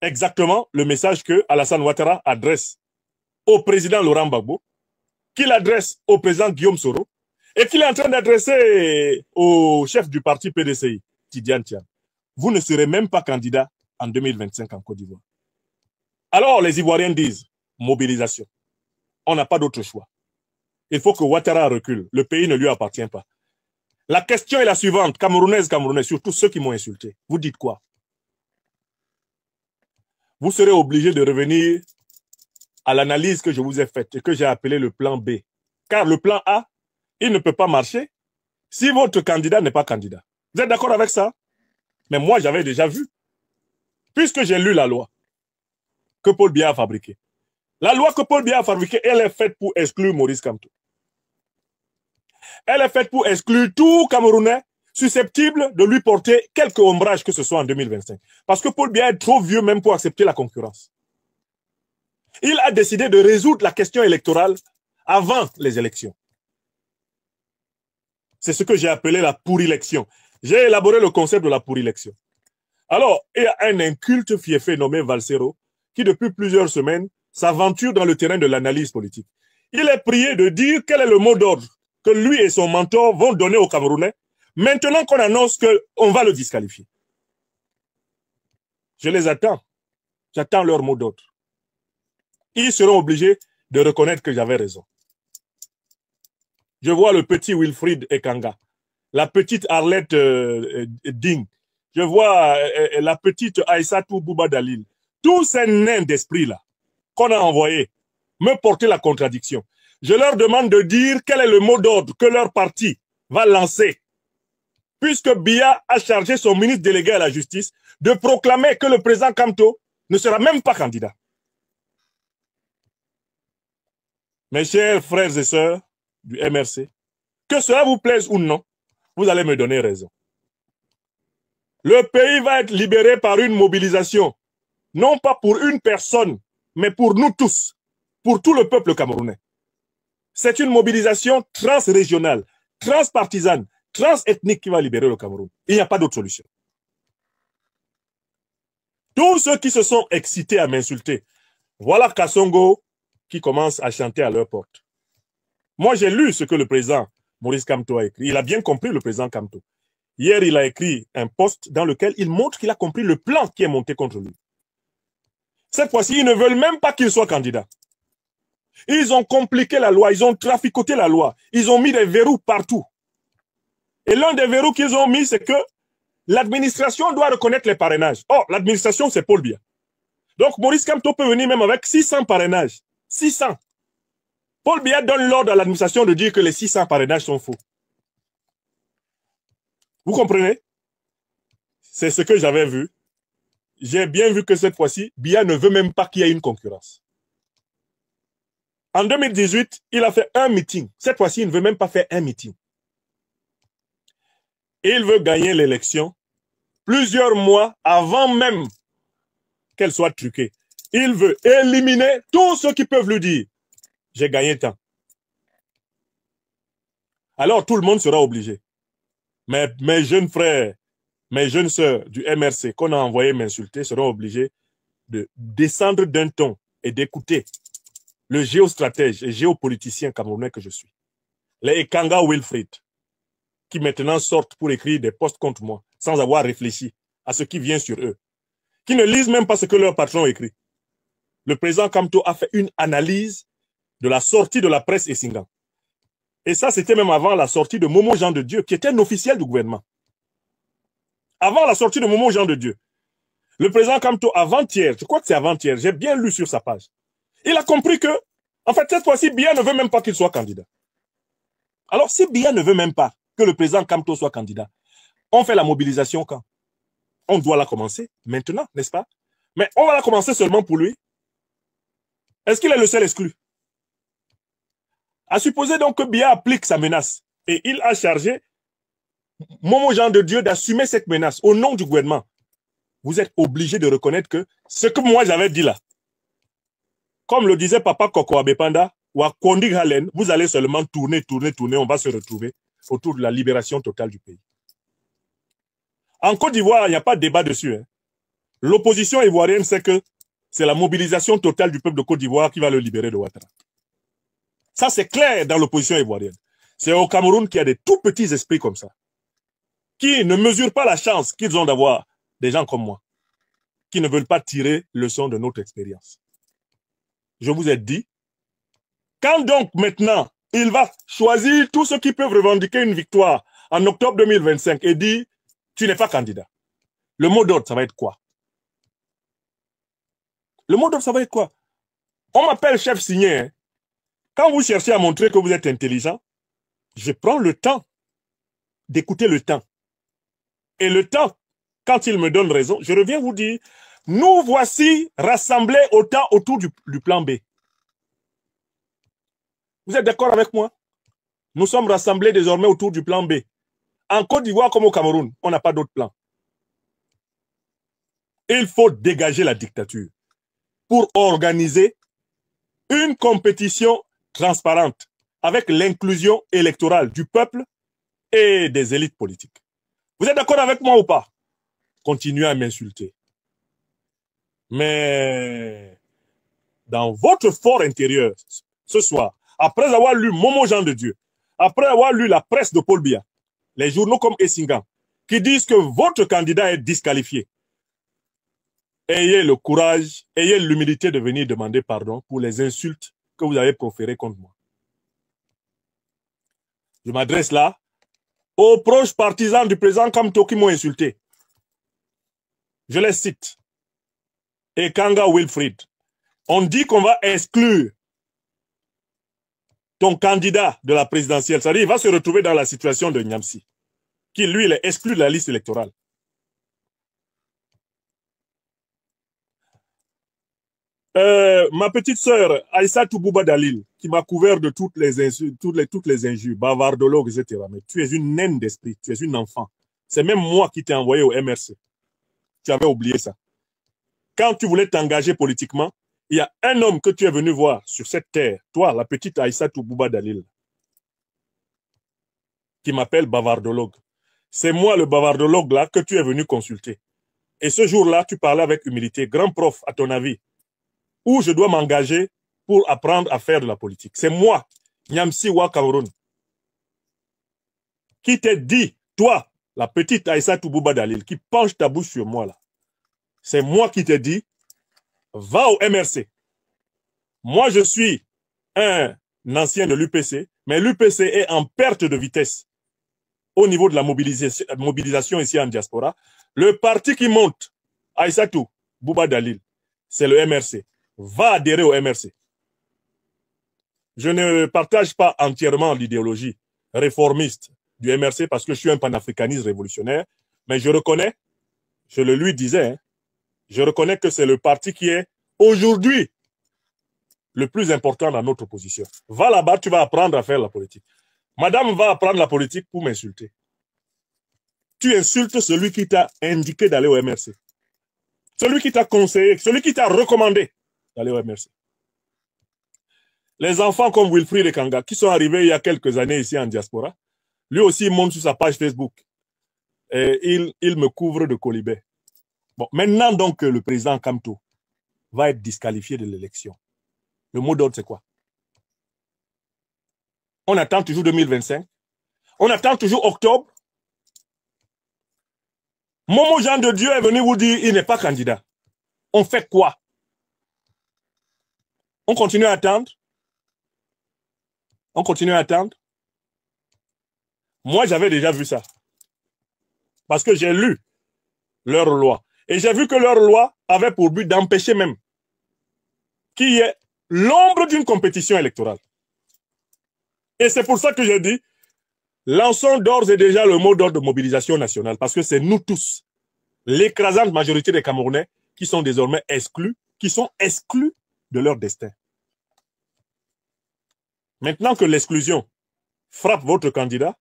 Exactement le message que Alassane Ouattara adresse au président Laurent Gbagbo, qu'il adresse au président Guillaume Soro, et qu'il est en train d'adresser au chef du parti PDCI, Tidiane Tiam. Vous ne serez même pas candidat en 2025 en Côte d'Ivoire. Alors les Ivoiriens disent, mobilisation. On n'a pas d'autre choix. Il faut que Ouattara recule. Le pays ne lui appartient pas. La question est la suivante, Camerounaises, Camerounais, surtout ceux qui m'ont insulté. Vous dites quoi? Vous serez obligés de revenir à l'analyse que je vous ai faite et que j'ai appelée le plan B. Car le plan A, il ne peut pas marcher si votre candidat n'est pas candidat. Vous êtes d'accord avec ça? Mais moi, j'avais déjà vu. Puisque j'ai lu la loi que Paul Biya a fabriquée. La loi que Paul Biya a fabriquée, elle est faite pour exclure Maurice Kamto. Elle est faite pour exclure tout Camerounais susceptible de lui porter quelque ombrage que ce soit en 2025. Parce que Paul Biya est trop vieux même pour accepter la concurrence. Il a décidé de résoudre la question électorale avant les élections. C'est ce que j'ai appelé la pourrilection. J'ai élaboré le concept de la pourrilection. Alors, il y a un inculte fiefé nommé Valsero qui, depuis plusieurs semaines, s'aventure dans le terrain de l'analyse politique. Il est prié de dire quel est le mot d'ordre que lui et son mentor vont donner aux Camerounais maintenant qu'on annonce qu'on va le disqualifier. Je les attends. J'attends leur mot d'ordre. Ils seront obligés de reconnaître que j'avais raison. Je vois le petit Wilfried Ekanga, la petite Arlette Ding, je vois la petite Aïssatou Bouba Dalil. Tous ces nains d'esprit-là qu'on a envoyés me porter la contradiction. Je leur demande de dire quel est le mot d'ordre que leur parti va lancer. Puisque Biya a chargé son ministre délégué à la justice de proclamer que le président Kamto ne sera même pas candidat. Mes chers frères et sœurs du MRC, que cela vous plaise ou non, vous allez me donner raison. Le pays va être libéré par une mobilisation, non pas pour une personne, mais pour nous tous, pour tout le peuple camerounais. C'est une mobilisation transrégionale, transpartisane, transethnique qui va libérer le Cameroun. Il n'y a pas d'autre solution. Tous ceux qui se sont excités à m'insulter, voilà Kassongo qui commence à chanter à leur porte. Moi, j'ai lu ce que le président Maurice Kamto a écrit. Il a bien compris, le président Kamto. Hier, il a écrit un post dans lequel il montre qu'il a compris le plan qui est monté contre lui. Cette fois-ci, ils ne veulent même pas qu'il soit candidat. Ils ont compliqué la loi, ils ont traficoté la loi, ils ont mis des verrous partout. Et l'un des verrous qu'ils ont mis, c'est que l'administration doit reconnaître les parrainages. Oh, l'administration, c'est Paul Biya. Donc, Maurice Kamto peut venir même avec 600 parrainages. 600. Paul Biya donne l'ordre à l'administration de dire que les 600 parrainages sont faux. Vous comprenez? C'est ce que j'avais vu. J'ai bien vu que cette fois-ci, Biya ne veut même pas qu'il y ait une concurrence. En 2018, il a fait un meeting. Cette fois-ci, il ne veut même pas faire un meeting. Il veut gagner l'élection plusieurs mois avant même qu'elle soit truquée. Il veut éliminer tous ceux qui peuvent lui dire « j'ai gagné tant ». Alors tout le monde sera obligé. Mais mes jeunes frères, mes jeunes sœurs du MRC qu'on a envoyé m'insulter seront obligés de descendre d'un ton et d'écouter le géostratège et géopoliticien camerounais que je suis. Les Ekanga Wilfried, qui maintenant sortent pour écrire des posts contre moi, sans avoir réfléchi à ce qui vient sur eux, qui ne lisent même pas ce que leur patron écrit. Le président Kamto a fait une analyse de la sortie de la presse Essingan. Et ça, c'était même avant la sortie de Momo Jean de Dieu, qui était un officiel du gouvernement. Avant la sortie de Momo Jean de Dieu. Le président Kamto, avant-hier, je crois que c'est avant-hier, j'ai bien lu sur sa page, il a compris que, en fait, cette fois-ci, Biya ne veut même pas qu'il soit candidat. Alors, si Biya ne veut même pas que le président Kamto soit candidat, on fait la mobilisation quand? On doit la commencer maintenant, n'est-ce pas? Mais on va la commencer seulement pour lui. Est-ce qu'il est le seul exclu? À supposer donc que Biya applique sa menace et il a chargé Momo Jean de Dieu d'assumer cette menace au nom du gouvernement. Vous êtes obligé de reconnaître que ce que moi j'avais dit là, comme le disait Papa Koko Abepanda, ou à Kondig Halen, vous allez seulement tourner, on va se retrouver autour de la libération totale du pays. En Côte d'Ivoire, il n'y a pas de débat dessus. Hein. L'opposition ivoirienne sait que c'est la mobilisation totale du peuple de Côte d'Ivoire qui va le libérer de Ouattara. Ça, c'est clair dans l'opposition ivoirienne. C'est au Cameroun qu'il y a des tout petits esprits comme ça, qui ne mesurent pas la chance qu'ils ont d'avoir des gens comme moi, qui ne veulent pas tirer leçon de notre expérience. Je vous ai dit, quand donc maintenant, il va choisir tous ceux qui peuvent revendiquer une victoire en octobre 2025 et dire, tu n'es pas candidat. Le mot d'ordre, ça va être quoi? Le mot d'ordre, ça va être quoi? On m'appelle chef signé. Hein. Quand vous cherchez à montrer que vous êtes intelligent, je prends le temps d'écouter le temps. Et le temps, quand il me donne raison, je reviens vous dire, nous voici rassemblés autant autour du plan B. Vous êtes d'accord avec moi? Nous sommes rassemblés désormais autour du plan B. En Côte d'Ivoire comme au Cameroun, on n'a pas d'autre plan. Il faut dégager la dictature pour organiser une compétition transparente avec l'inclusion électorale du peuple et des élites politiques. Vous êtes d'accord avec moi ou pas? Continuez à m'insulter. Mais dans votre fort intérieur, ce soir, après avoir lu Momo Jean de Dieu, après avoir lu la presse de Paul Biya, les journaux comme Essingan, qui disent que votre candidat est disqualifié, ayez le courage, ayez l'humilité de venir demander pardon pour les insultes que vous avez proférées contre moi. Je m'adresse là aux proches partisans du président Kamto qui m'ont insulté. Je les cite. Ekanga Wilfried, on dit qu'on va exclure ton candidat de la présidentielle. C'est-à-dire, il va se retrouver dans la situation de Nyamsi, qui, lui, il est exclu de la liste électorale. Ma petite sœur, Aïssatou Bouba Dalil, qui m'a couvert de toutes les insultes, toutes les injures, bavardologue, etc. Mais tu es une naine d'esprit, tu es une enfant. C'est même moi qui t'ai envoyé au MRC. Tu avais oublié ça. Quand tu voulais t'engager politiquement, il y a un homme que tu es venu voir sur cette terre, toi, la petite Aïssatou Bouba Dalil, qui m'appelle bavardologue. C'est moi le bavardologue là que tu es venu consulter. Et ce jour-là, tu parlais avec humilité. Grand prof, à ton avis, où je dois m'engager pour apprendre à faire de la politique. C'est moi, Nyamsi Wa Cameroun, qui t'ai dit, toi, la petite Aïssatou Bouba Dalil, qui penche ta bouche sur moi là. C'est moi qui t'ai dit, va au MRC. Moi, je suis un ancien de l'UPC, mais l'UPC est en perte de vitesse au niveau de la mobilisation ici en diaspora. Le parti qui monte, Aïssatou Bouba Dalil, c'est le MRC. Va adhérer au MRC. Je ne partage pas entièrement l'idéologie réformiste du MRC parce que je suis un panafricaniste révolutionnaire, mais je reconnais, je le lui disais, hein, je reconnais que c'est le parti qui est aujourd'hui le plus important dans notre position. Va là-bas, tu vas apprendre à faire la politique. Madame va apprendre la politique pour m'insulter. Tu insultes celui qui t'a indiqué d'aller au MRC. Celui qui t'a conseillé, celui qui t'a recommandé d'aller au MRC. Les enfants comme Wilfried Ekanga, qui sont arrivés il y a quelques années ici en diaspora, lui aussi il monte sur sa page Facebook. Et il me couvre de colibet. Bon, maintenant donc que le président Kamto va être disqualifié de l'élection, le mot d'ordre c'est quoi? On attend toujours 2025. On attend toujours octobre. Momo Jean de Dieu est venu vous dire il n'est pas candidat. On fait quoi? On continue à attendre? On continue à attendre? Moi, j'avais déjà vu ça. Parce que j'ai lu leur loi. Et j'ai vu que leur loi avait pour but d'empêcher même qu'il y ait l'ombre d'une compétition électorale. Et c'est pour ça que j'ai dit, lançons d'ores et déjà le mot d'ordre de mobilisation nationale, parce que c'est nous tous, l'écrasante majorité des Camerounais, qui sont désormais exclus, qui sont exclus de leur destin. Maintenant que l'exclusion frappe votre candidat,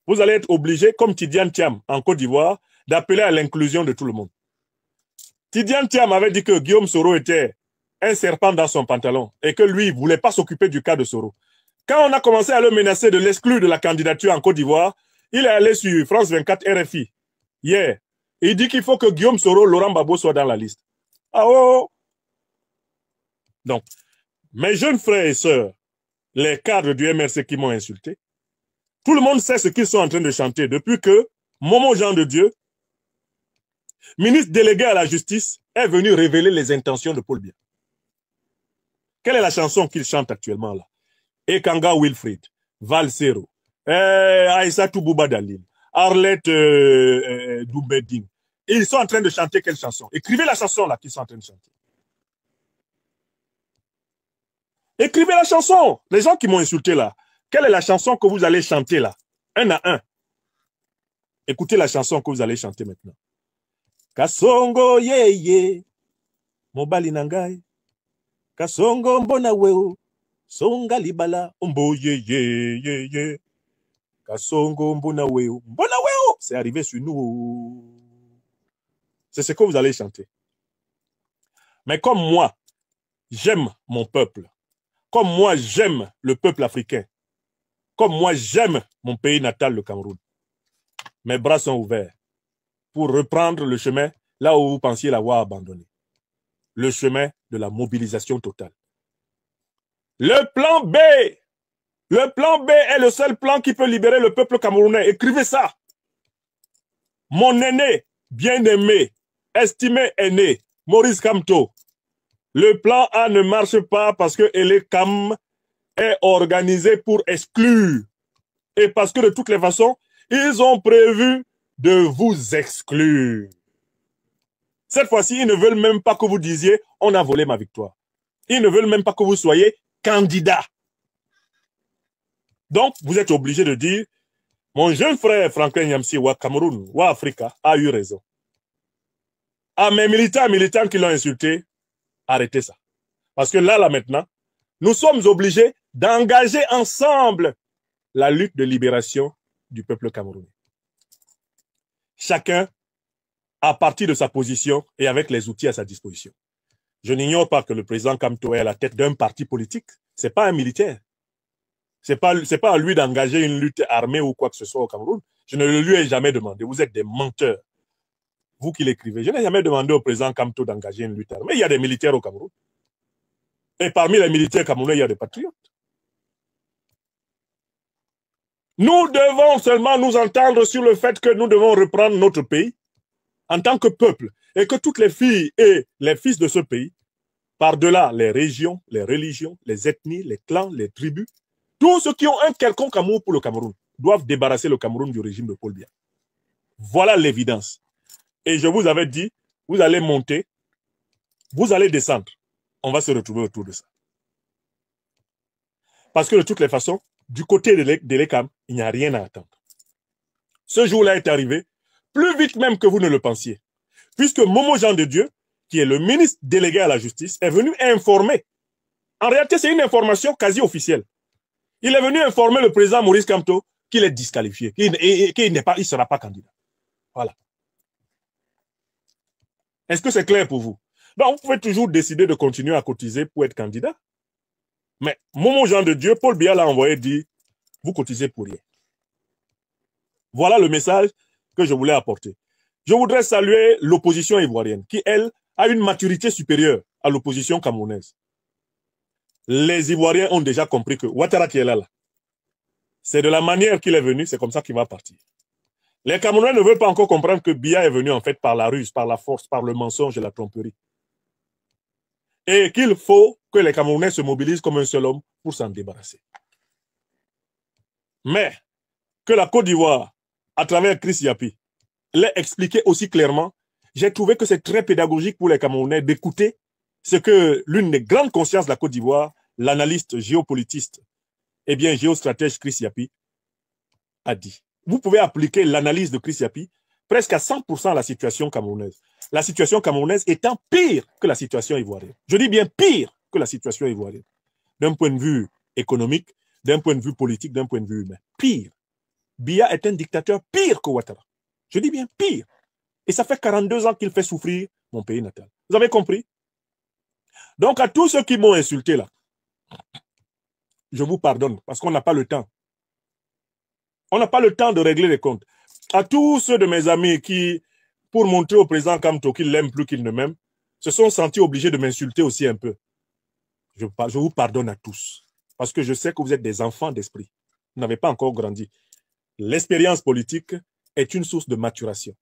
vous allez être obligé, comme Tidiane Thiam en Côte d'Ivoire, d'appeler à l'inclusion de tout le monde. Tidiane Thiam avait dit que Guillaume Soro était un serpent dans son pantalon et que lui, il ne voulait pas s'occuper du cas de Soro. Quand on a commencé à le menacer de l'exclure de la candidature en Côte d'Ivoire, il est allé sur France 24 RFI hier. Et il dit qu'il faut que Guillaume Soro, Laurent Gbagbo soient dans la liste. Ah oh! Donc, mes jeunes frères et sœurs, les cadres du MRC qui m'ont insulté, tout le monde sait ce qu'ils sont en train de chanter depuis que Momo Jean de Dieu, ministre délégué à la justice, est venu révéler les intentions de Paul Biya. Quelle est la chanson qu'il chante actuellement là? Ekanga Wilfried, Valsero, Aïssatou Bouba Dalil, Arlette Doubeding. Ils sont en train de chanter quelle chanson? Écrivez la chanson là qu'ils sont en train de chanter. Écrivez la chanson. Les gens qui m'ont insulté là, quelle est la chanson que vous allez chanter là? Un à un. Écoutez la chanson que vous allez chanter maintenant. Kasongo ye Mobali nangai. Kasongo mbona weo. Songa libala ombo ye. Kasongo mbona weo. Mbona weo. C'est arrivé sur nous. C'est ce que vous allez chanter. Mais comme moi, j'aime mon peuple. Comme moi, j'aime le peuple africain. comme moi j'aime mon pays natal, le Cameroun. Mes bras sont ouverts pour reprendre le chemin là où vous pensiez l'avoir abandonné. Le chemin de la mobilisation totale. Le plan B est le seul plan qui peut libérer le peuple camerounais. Écrivez ça. Mon aîné, bien-aimé, estimé aîné, Maurice Kamto. Le plan A ne marche pas parce que Elekam est organisé pour exclure. Et parce que de toutes les façons, ils ont prévu de vous exclure. Cette fois-ci, ils ne veulent même pas que vous disiez « on a volé ma victoire ». Ils ne veulent même pas que vous soyez candidat. Donc, vous êtes obligé de dire « mon jeune frère Franklin Nyamsi ou Cameroun ou Africa a eu raison ». À mes militants qui l'ont insulté, arrêtez ça. Parce que là maintenant, nous sommes obligés d'engager ensemble la lutte de libération du peuple camerounais. Chacun à partir de sa position et avec les outils à sa disposition. Je n'ignore pas que le président Kamto est à la tête d'un parti politique. Ce n'est pas un militaire. Ce n'est pas à lui d'engager une lutte armée ou quoi que ce soit au Cameroun. Je ne le lui ai jamais demandé. Vous êtes des menteurs. Vous qui l'écrivez. Je n'ai jamais demandé au président Kamto d'engager une lutte armée. Il y a des militaires au Cameroun. Et parmi les militaires camerounais, il y a des patriotes. Nous devons seulement nous entendre sur le fait que nous devons reprendre notre pays en tant que peuple, et que toutes les filles et les fils de ce pays, par-delà les régions, les religions, les ethnies, les clans, les tribus, tous ceux qui ont un quelconque amour pour le Cameroun, doivent débarrasser le Cameroun du régime de Paul Biya. Voilà l'évidence. Et je vous avais dit, vous allez monter, vous allez descendre. On va se retrouver autour de ça. Parce que de toutes les façons, du côté de l'ECAM, il n'y a rien à attendre. Ce jour-là est arrivé, plus vite même que vous ne le pensiez. Puisque Momo Jean de Dieu, qui est le ministre délégué à la justice, est venu informer. En réalité, c'est une information quasi officielle. Il est venu informer le président Maurice Kamto qu'il est disqualifié, qu'il ne sera pas candidat. Voilà. Est-ce que c'est clair pour vous? Donc, vous pouvez toujours décider de continuer à cotiser pour être candidat. Mais Momo Jean de Dieu, Paul Biya l'a envoyé dire, vous cotisez pour rien. Voilà le message que je voulais apporter. Je voudrais saluer l'opposition ivoirienne qui, elle, a une maturité supérieure à l'opposition camerounaise. Les Ivoiriens ont déjà compris que Ouattara qui est là, c'est de la manière qu'il est venu, c'est comme ça qu'il va partir. Les Camerounais ne veulent pas encore comprendre que Biya est venu en fait par la ruse, par la force, par le mensonge et la tromperie. Et qu'il faut que les Camerounais se mobilisent comme un seul homme pour s'en débarrasser. Mais que la Côte d'Ivoire, à travers Chris Yapi, l'ait expliqué aussi clairement, j'ai trouvé que c'est très pédagogique pour les Camerounais d'écouter ce que l'une des grandes consciences de la Côte d'Ivoire, l'analyste géopolitiste, eh bien géostratège Chris Yapi, a dit. Vous pouvez appliquer l'analyse de Chris Yapi presque à 100% à la situation camerounaise. La situation camerounaise étant pire que la situation ivoirienne. Je dis bien pire que la situation ivoirienne. D'un point de vue économique, d'un point de vue politique, d'un point de vue humain. Pire. Biya est un dictateur pire que Ouattara. Je dis bien pire. Et ça fait 42 ans qu'il fait souffrir mon pays natal. Vous avez compris? Donc à tous ceux qui m'ont insulté là, je vous pardonne parce qu'on n'a pas le temps. On n'a pas le temps de régler les comptes. À tous ceux de mes amis qui, pour montrer au président Kamto qu'il l'aime plus qu'il ne m'aime, se sont sentis obligés de m'insulter aussi un peu. Je vous pardonne à tous. Parce que je sais que vous êtes des enfants d'esprit. Vous n'avez pas encore grandi. L'expérience politique est une source de maturation.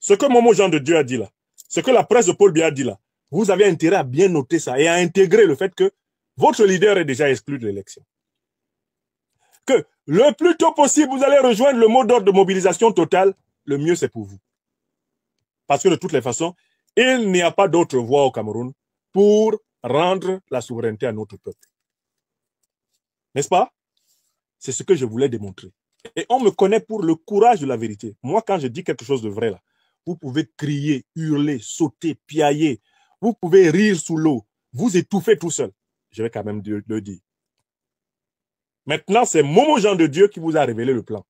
Ce que Momo Jean de Dieu a dit là, ce que la presse de Paul Biya a dit là, vous avez intérêt à bien noter ça et à intégrer le fait que votre leader est déjà exclu de l'élection. Que le plus tôt possible, vous allez rejoindre le mot d'ordre de mobilisation totale, le mieux c'est pour vous. Parce que de toutes les façons, il n'y a pas d'autre voie au Cameroun pour rendre la souveraineté à notre peuple. N'est-ce pas? C'est ce que je voulais démontrer. Et on me connaît pour le courage de la vérité. Moi, quand je dis quelque chose de vrai, là, vous pouvez crier, hurler, sauter, piailler. Vous pouvez rire sous l'eau, vous étouffer tout seul. Je vais quand même le dire. Maintenant, c'est Momo Jean de Dieu qui vous a révélé le plan.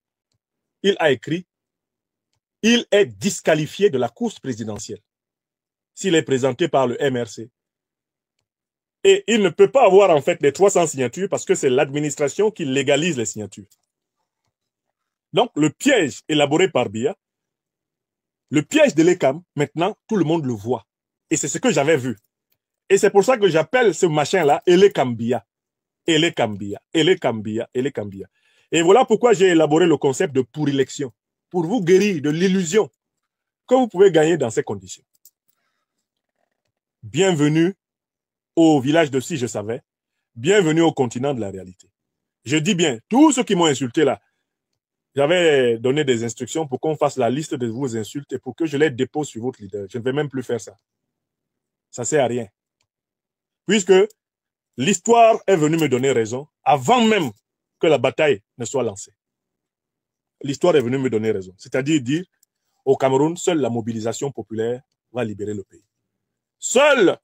Il a écrit, il est disqualifié de la course présidentielle. S'il est présenté par le MRC, Et il ne peut pas avoir en fait les 300 signatures parce que c'est l'administration qui légalise les signatures. Donc, le piège élaboré par Biya, le piège de l'ECAM, maintenant, tout le monde le voit. Et c'est ce que j'avais vu. Et c'est pour ça que j'appelle ce machin-là ELECAM Biya. ELECAM Biya, ELECAM Biya, ELECAM Biya. Et voilà pourquoi j'ai élaboré le concept de pour élection. Pour vous guérir de l'illusion que vous pouvez gagner dans ces conditions. Bienvenue au village de Si Je Savais. Bienvenue au continent de la réalité. Je dis bien, tous ceux qui m'ont insulté là, j'avais donné des instructions pour qu'on fasse la liste de vos insultes et pour que je les dépose sur votre leader. Je ne vais même plus faire ça. Ça ne sert à rien. Puisque l'histoire est venue me donner raison avant même que la bataille ne soit lancée. L'histoire est venue me donner raison. C'est-à-dire dire, au Cameroun, seule la mobilisation populaire va libérer le pays. Seul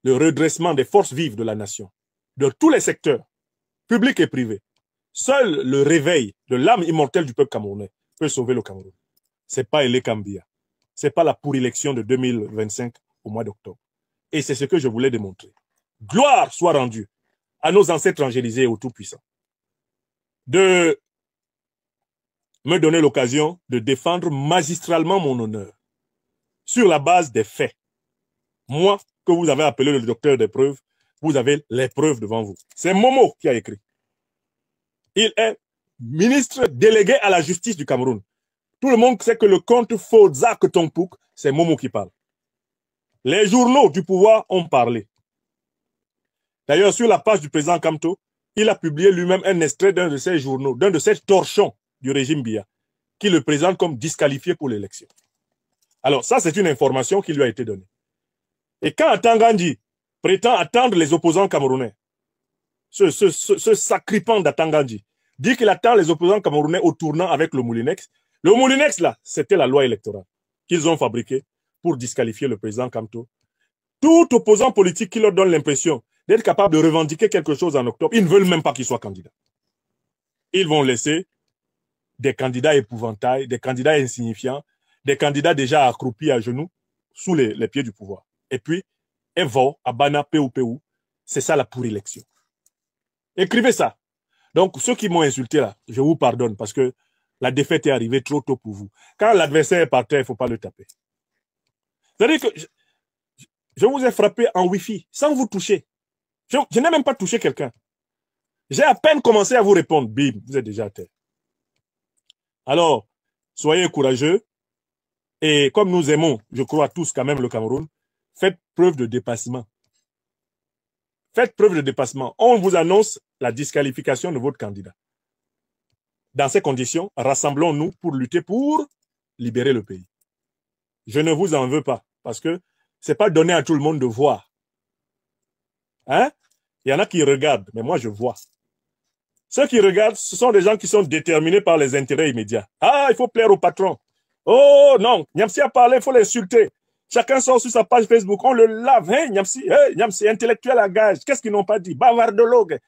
le redressement des forces vives de la nation, de tous les secteurs, publics et privés, seul le réveil de l'âme immortelle du peuple camerounais peut sauver le Cameroun. Ce n'est pas ELECAM Biya. Ce n'est pas la pour-élection de 2025 au mois d'octobre. Et c'est ce que je voulais démontrer. Gloire soit rendue à nos ancêtres angélisés et aux tout-puissants de me donner l'occasion de défendre magistralement mon honneur sur la base des faits. Moi, que vous avez appelé le docteur des preuves, vous avez les preuves devant vous. C'est Momo qui a écrit. Il est ministre délégué à la justice du Cameroun. Tout le monde sait que le compte faux Zak Tongpouk, c'est Momo qui parle. Les journaux du pouvoir ont parlé. D'ailleurs, sur la page du président Kamto, il a publié lui-même un extrait d'un de ses journaux, d'un de ses torchons du régime Biya, qui le présente comme disqualifié pour l'élection. Alors, ça, c'est une information qui lui a été donnée. Et quand Atangandji prétend attendre les opposants camerounais, ce sacripant d'Atangandji dit qu'il attend les opposants camerounais au tournant avec le Moulinex. Le Moulinex, là, c'était la loi électorale qu'ils ont fabriquée pour disqualifier le président Kamto. Tout opposant politique qui leur donne l'impression d'être capable de revendiquer quelque chose en octobre, ils ne veulent même pas qu'il soit candidat. Ils vont laisser des candidats épouvantails, des candidats insignifiants, des candidats déjà accroupis à genoux sous les pieds du pouvoir. Et puis, Evo, Abana, Peu, c'est ça la pour-élection. Écrivez ça. Donc, ceux qui m'ont insulté là, je vous pardonne parce que la défaite est arrivée trop tôt pour vous. Quand l'adversaire est par terre, il ne faut pas le taper. C'est-à-dire que je vous ai frappé en Wi-Fi, sans vous toucher. Je n'ai même pas touché quelqu'un. J'ai à peine commencé à vous répondre. Bim, vous êtes déjà à terre. Alors, soyez courageux. Et comme nous aimons, je crois tous quand même le Cameroun, faites preuve de dépassement. Faites preuve de dépassement. On vous annonce la disqualification de votre candidat. Dans ces conditions, rassemblons-nous pour lutter pour libérer le pays. Je ne vous en veux pas, parce que ce n'est pas donné à tout le monde de voir. Hein? Il y en a qui regardent, mais moi je vois. Ceux qui regardent, ce sont des gens qui sont déterminés par les intérêts immédiats. Ah, il faut plaire au patron. Oh non, Niamsi a parlé, il faut l'insulter. Chacun sort sur sa page Facebook, on le lave. Hein, Niamsi, hey, Niamsi, intellectuel à gage. Qu'est-ce qu'ils n'ont pas dit? Bavardologue.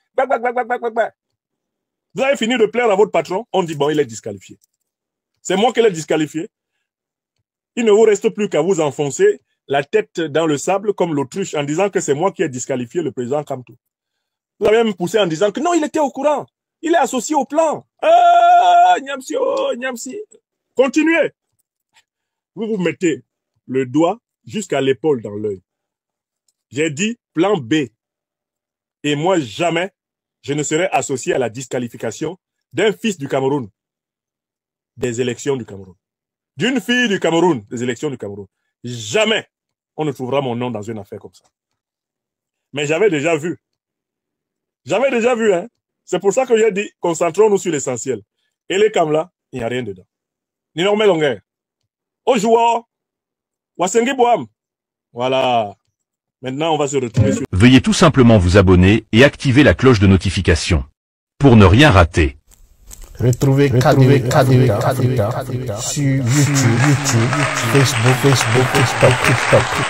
Vous avez fini de plaire à votre patron, on dit bon, il est disqualifié. C'est moi qui l'ai disqualifié. Il ne vous reste plus qu'à vous enfoncer la tête dans le sable comme l'autruche en disant que c'est moi qui ai disqualifié le président Kamto. Vous avez même poussé en disant que non, il était au courant. Il est associé au plan. Ah, Niamsi, oh, Niamsi. Continuez. Vous vous mettez le doigt jusqu'à l'épaule dans l'œil. J'ai dit plan B. Et moi, jamais, je ne serai associé à la disqualification d'un fils du Cameroun des élections du Cameroun. D'une fille du Cameroun des élections du Cameroun. Jamais on ne trouvera mon nom dans une affaire comme ça. Mais j'avais déjà vu. J'avais déjà vu, hein. C'est pour ça que j'ai dit, concentrons-nous sur l'essentiel. Et les cams là, il n'y a rien dedans. Ni normal longueur. Au joueur, Wasengi Boam. Voilà. Maintenant, on va se retrouver sur... Veuillez tout simplement vous abonner et activer la cloche de notification pour ne rien rater. Retrouvez KDV Africa sur YouTube, Facebook, TikTok.